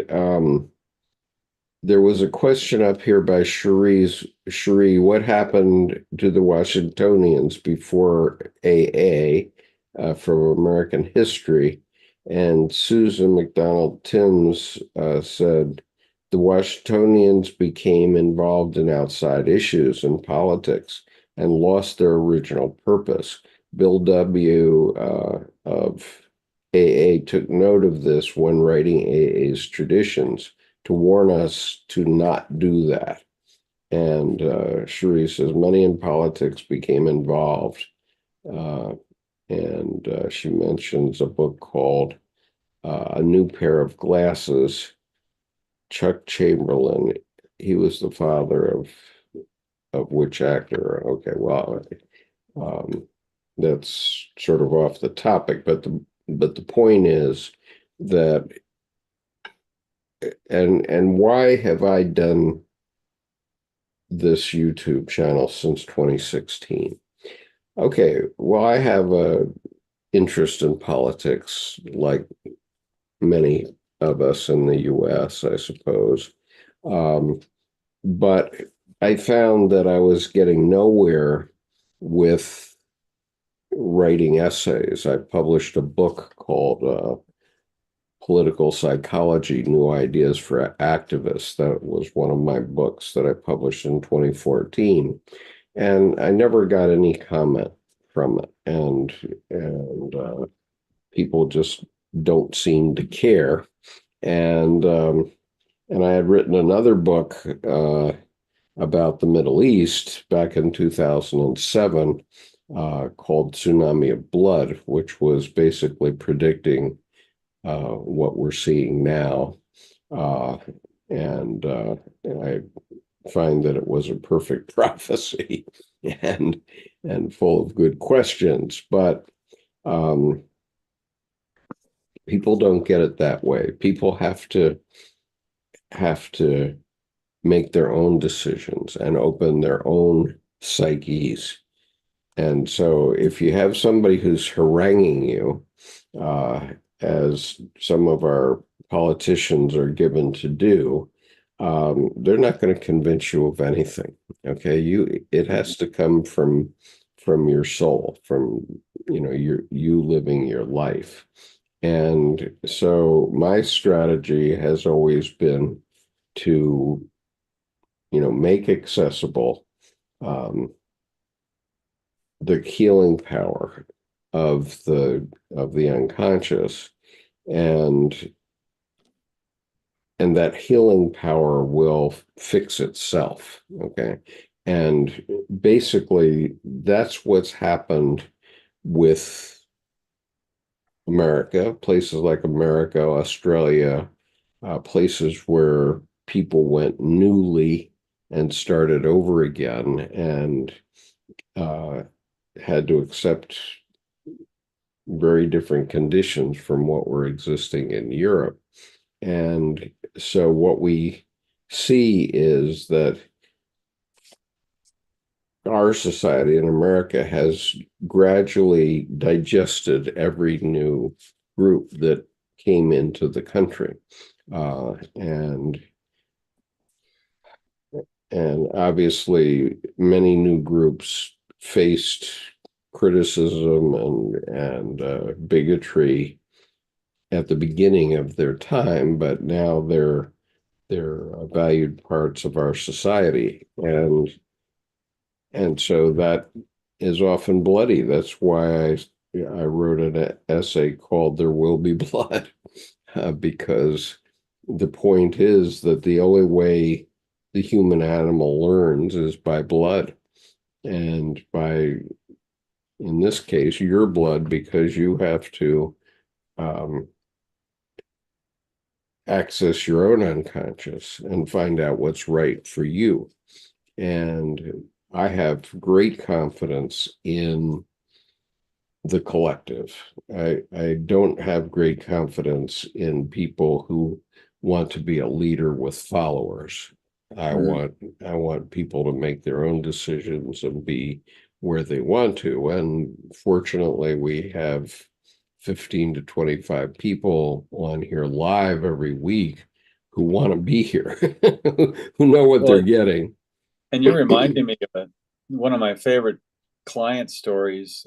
[SPEAKER 1] there was a question up here by Cherie, what happened to the Washingtonians before AA from American history? And Susan McDonald Timms said, the Washingtonians became involved in outside issues and politics and lost their original purpose. Bill W. Of AA took note of this when writing AA's traditions to warn us to not do that. And Cherie says, many in politics became involved. And she mentions a book called A New Pair of Glasses. Chuck Chamberlain, he was the father of which actor? Okay, well, that's sort of off the topic, but the point is that, and why have I done this YouTube channel since 2016? Okay, well, I have a interest in politics, like many of us in the U.S., I suppose. But I found that I was getting nowhere with writing essays. I published a book called Political Psychology, New Ideas for Activists. That was one of my books that I published in 2014. And I never got any comment from it. And people just don't seem to care. And I had written another book about the Middle East back in 2007 called Tsunami of Blood, which was basically predicting what we're seeing now. And I find that it was a perfect prophecy and full of good questions. But people don't get it that way. People have to make their own decisions and open their own psyches. And so if you have somebody who's haranguing you, as some of our politicians are given to do, they're not going to convince you of anything. Okay, it has to come from your soul, from you living your life. And so my strategy has always been to, make accessible the healing power of the unconscious, and that healing power will fix itself. Okay. And basically that's what's happened with America, places like America, Australia, places where people went newly and started over again and had to accept very different conditions from what were existing in Europe. And so what we see is that our society in America has gradually digested every new group that came into the country. And obviously many new groups faced criticism and bigotry at the beginning of their time, but now they're they're valued parts of our society, and so that is often bloody. That's why I wrote an essay called "There Will Be Blood," because the point is that the only way the human animal learns is by blood, and by, in this case, your blood, because you have to um, access your own unconscious and find out what's right for you. And I have great confidence in the collective. I don't have great confidence in people who want to be a leader with followers. I
[SPEAKER 2] Mhm.
[SPEAKER 1] want I want people to make their own decisions and be where they want to. And fortunately, we have 15 to 25 people on here live every week who want to be here, who know what they're
[SPEAKER 2] Well,
[SPEAKER 1] getting.
[SPEAKER 2] and you're reminding me of one of my favorite client stories.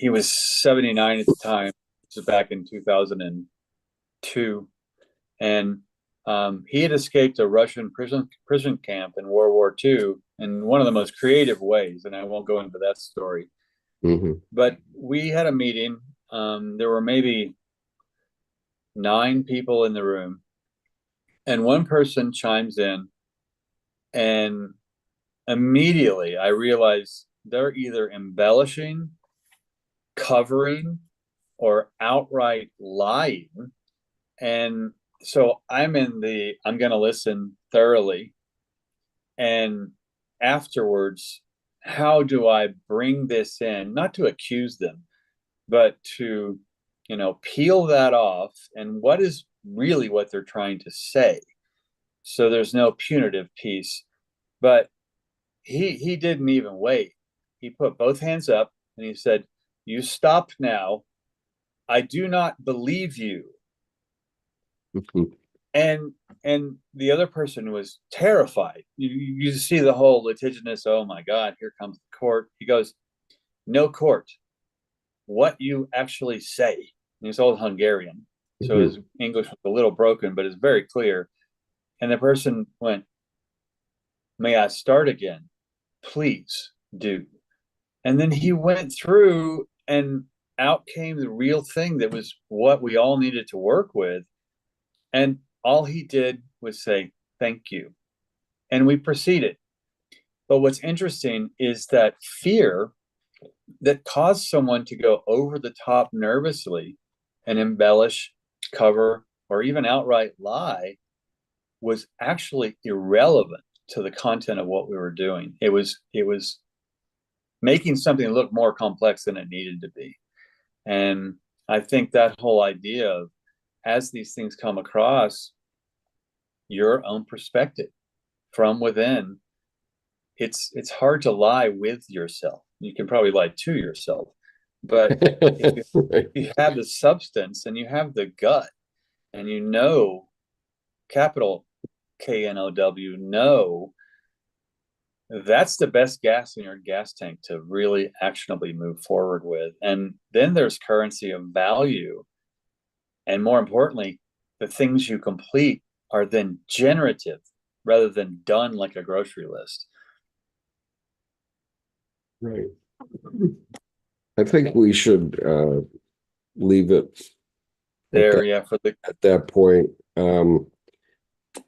[SPEAKER 2] He was 79 at the time. This is back in 2002, and he had escaped a Russian prison camp in World War II in one of the most creative ways. And I won't go into that story.
[SPEAKER 1] Mhm.
[SPEAKER 2] But we had a meeting. There were maybe 9 people in the room, and one person chimes in, and immediately I realized they're either embellishing, covering, or outright lying. And so I'm going to listen thoroughly. And afterwards, how do I bring this in? Not to accuse them, but to, peel that off. And what is really what they're trying to say? So there's no punitive piece. But he didn't even wait. He put both hands up and he said, "You stop now. I do not believe you." and and the other person was terrified. You see the whole litigious, oh my God, here comes the court. He goes, "No court, what you actually say." And he's old Hungarian, so his English was a little broken, but it's very clear. And the person went, "May I start again? Please do." And then he went through, and out came the real thing that was what we all needed to work with. And all he did was say, "Thank you." And we proceeded. But what's interesting is that fear that caused someone to go over the top nervously and embellish, cover, or even outright lie was actually irrelevant to the content of what we were doing. It was making something look more complex than it needed to be. And I think that whole idea of, as these things come across, your own perspective from within, it's hard to lie with yourself. You can probably lie to yourself, but if you,
[SPEAKER 1] Right.
[SPEAKER 2] if you have the substance and you have the gut, and capital KNOW, know, that's the best gas in your gas tank to really actionably move forward with. And then there's currency of value. And more importantly, the things you complete are then generative rather than done like a grocery list.
[SPEAKER 1] Right. I think we should leave it at
[SPEAKER 2] There, yeah,
[SPEAKER 1] that point,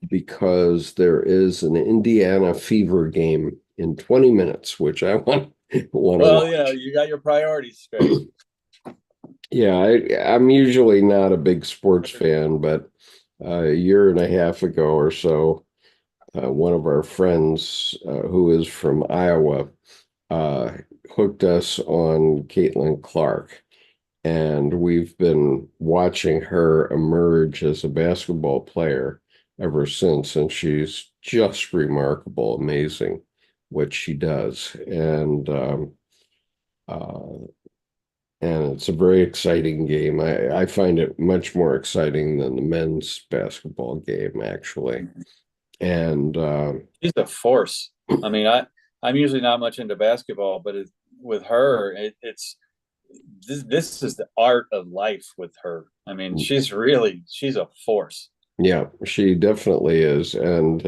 [SPEAKER 1] because there is an Indiana Fever game in 20 minutes, which I want to
[SPEAKER 2] well,
[SPEAKER 1] watch.
[SPEAKER 2] you got your priorities straight.
[SPEAKER 1] Yeah, I'm usually not a big sports fan, but a year and a half ago or so, one of our friends who is from Iowa uh, hooked us on Caitlin Clark. And we've been watching her emerge as a basketball player ever since. And she's just remarkable, amazing what she does. Uh, and it's a very exciting game. I find it much more exciting than the men's basketball game, actually. And
[SPEAKER 2] She's a force. I mean, I'm usually not much into basketball, but with her, it's this is the art of life with her. I mean, she's a force.
[SPEAKER 1] Yeah, she definitely is. And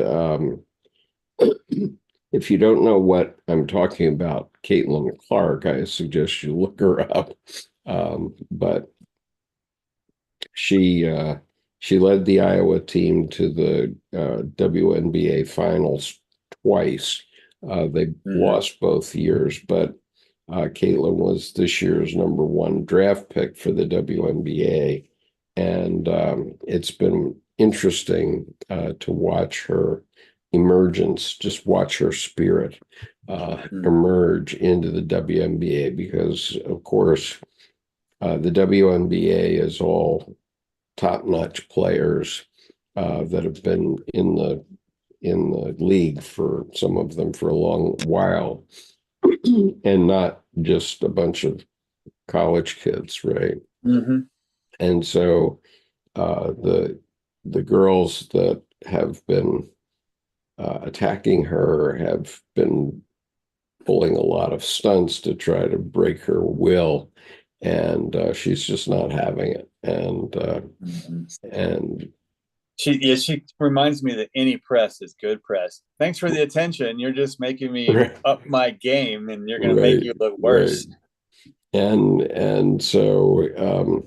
[SPEAKER 1] if you don't know what I'm talking about, Caitlin Clark, I suggest you look her up. But she she led the Iowa team to the WNBA finals twice. They
[SPEAKER 2] Mhm.
[SPEAKER 1] lost both years, but Caitlin was this year's number one draft pick for the WNBA, and it's been interesting to watch her emergence, just watch her spirit
[SPEAKER 2] Mhm.
[SPEAKER 1] emerge into the WNBA because, of course, the WNBA is all top-notch players that have been in the league for some of them for a long while, and not just a bunch of college kids, right?
[SPEAKER 2] Mhm.
[SPEAKER 1] And so the girls that have been attacking her have been pulling a lot of stunts to try to break her will, and she's just not having it.
[SPEAKER 2] Mhm.
[SPEAKER 1] And
[SPEAKER 2] She reminds me that any press is good press. Thanks for the attention. You're just making me
[SPEAKER 1] right,
[SPEAKER 2] up my game, and you're going to make
[SPEAKER 1] right,
[SPEAKER 2] you look
[SPEAKER 1] right.
[SPEAKER 2] worse.
[SPEAKER 1] And so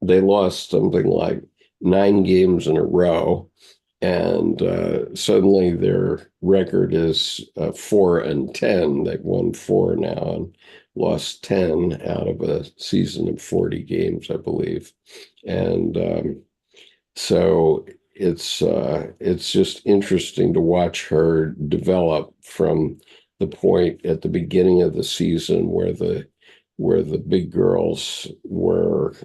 [SPEAKER 1] they lost something like 9 games in a row, and suddenly their record is 4-10. They've won four now and lost 10 out of a season of 40 games, I believe. And so it's just interesting to watch her develop from the point at the beginning of the season where the big girls were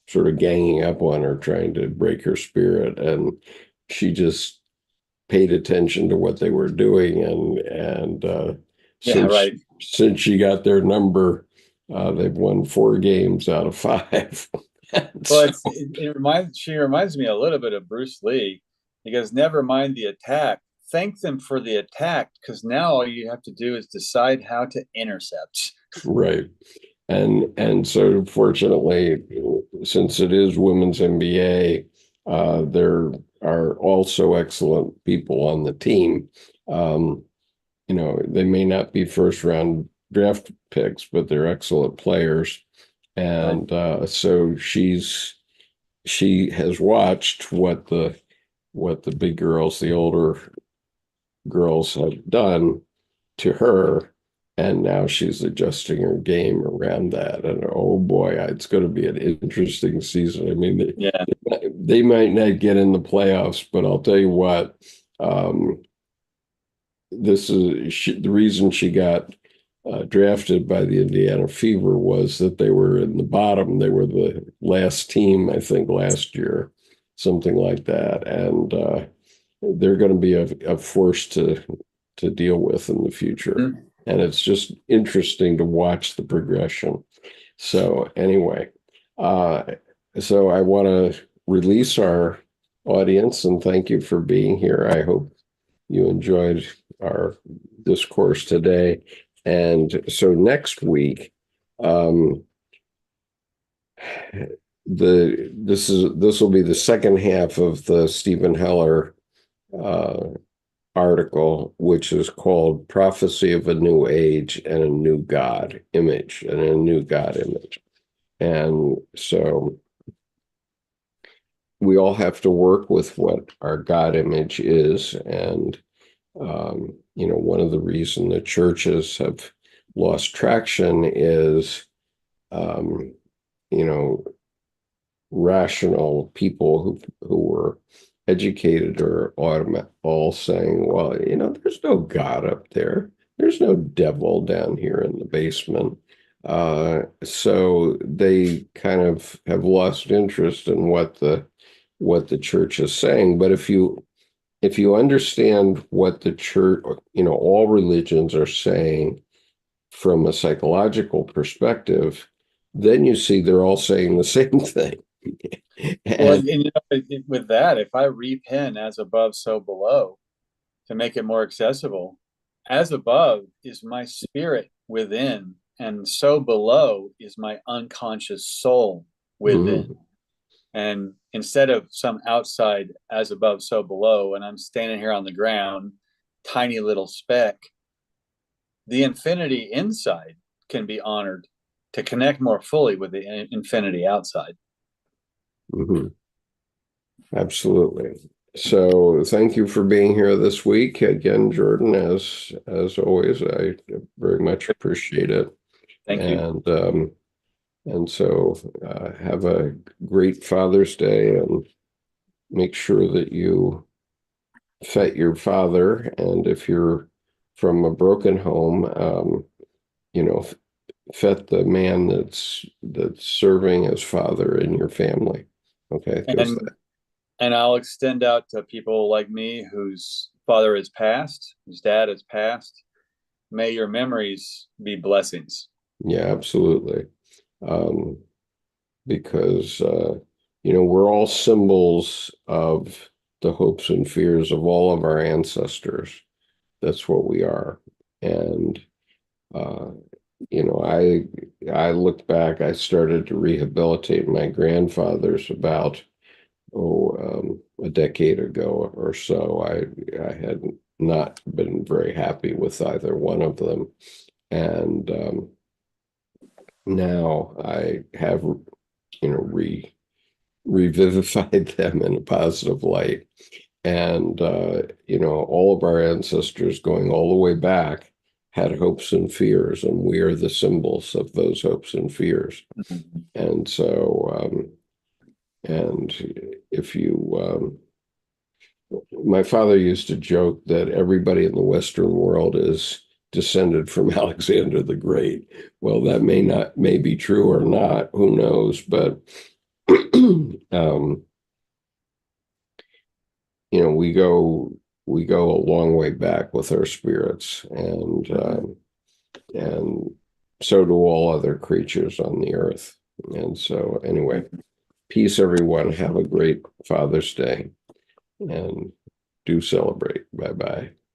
[SPEAKER 1] sort of ganging up on her, trying to break her spirit, and she just paid attention to what they were doing, and
[SPEAKER 2] Yeah,
[SPEAKER 1] since
[SPEAKER 2] right.
[SPEAKER 1] since she got their number, they've won 4 games out of 5. And
[SPEAKER 2] Well,
[SPEAKER 1] so,
[SPEAKER 2] she reminds me a little bit of Bruce Lee. He goes, never mind the attack. Thank them for the attack, because now all you have to do is decide how to intercept.
[SPEAKER 1] right. And so fortunately, since it is women's NBA, there are also excellent people on the team. Um, they may not be first round draft picks, but they're excellent players.
[SPEAKER 2] Right.
[SPEAKER 1] And so she has watched what the big girls, the older girls have done to her, and now she's adjusting her game around that. And oh boy, it's going to be an interesting season. I mean,
[SPEAKER 2] Yeah.
[SPEAKER 1] they might not get in the playoffs, but I'll tell you what, um, the reason she got drafted by the Indiana Fever was that they were in the bottom. They were the last team, I think, last year, something like that, and they're going to be a force to deal with in the future.
[SPEAKER 2] Mhm.
[SPEAKER 1] And it's just interesting to watch the progression. So anyway, uh, so I want to release our audience and thank you for being here. I hope you enjoyed our discourse today. And so next week, um, this will be the second half of the Stephen Heller uh, article, which is called Prophecy of a New Age and a New God Image and a New God Image. And so we all have to work with what our God image is. And, one of the reasons the churches have lost traction is, um, you know, rational people who were educated are all saying, well, there's no God up there. There's no devil down here in the basement. So they kind of have lost interest in what the church is saying. But if you understand what the church, all religions are saying from a psychological perspective, then you see they're all saying the same thing.
[SPEAKER 2] Well,
[SPEAKER 1] And
[SPEAKER 2] with that, if I repen as above, so below to make it more accessible, as above is my spirit within, and so below is my unconscious soul within.
[SPEAKER 1] mhm,
[SPEAKER 2] And instead of some outside as above, so below, and I'm standing here on the ground, tiny little speck, the infinity inside can be honored to connect more fully with the infinity outside.
[SPEAKER 1] Mm-hmm. Absolutely. So thank you for being here this week again, Jordan. As always, I very much appreciate it.
[SPEAKER 2] Thank you.
[SPEAKER 1] And so have a great Father's Day, and make sure that you fet your father. And if you're from a broken home, you know, fet the man that's serving as father in your family. Okay, goes that.
[SPEAKER 2] And I'll extend out to people like me whose father is passed, whose dad is passed. May your memories be blessings.
[SPEAKER 1] Yeah, absolutely. Because we're all symbols of the hopes and fears of all of our ancestors. That's what we are. And uh, I looked back. I started to rehabilitate my grandfathers about a decade ago or so. I had not been very happy with either one of them, and now I have revivified them in a positive light. And all of our ancestors going all the way back had hopes and fears, and we are the symbols of those hopes and fears. And so and if you my father used to joke that everybody in the Western world is descended from Alexander the Great. Well, that may be true or not, who knows, but we go a long way back with our spirits, and so do all other creatures on the earth. And so anyway, peace, everyone. Have a great Father's Day, and do celebrate. Bye-bye.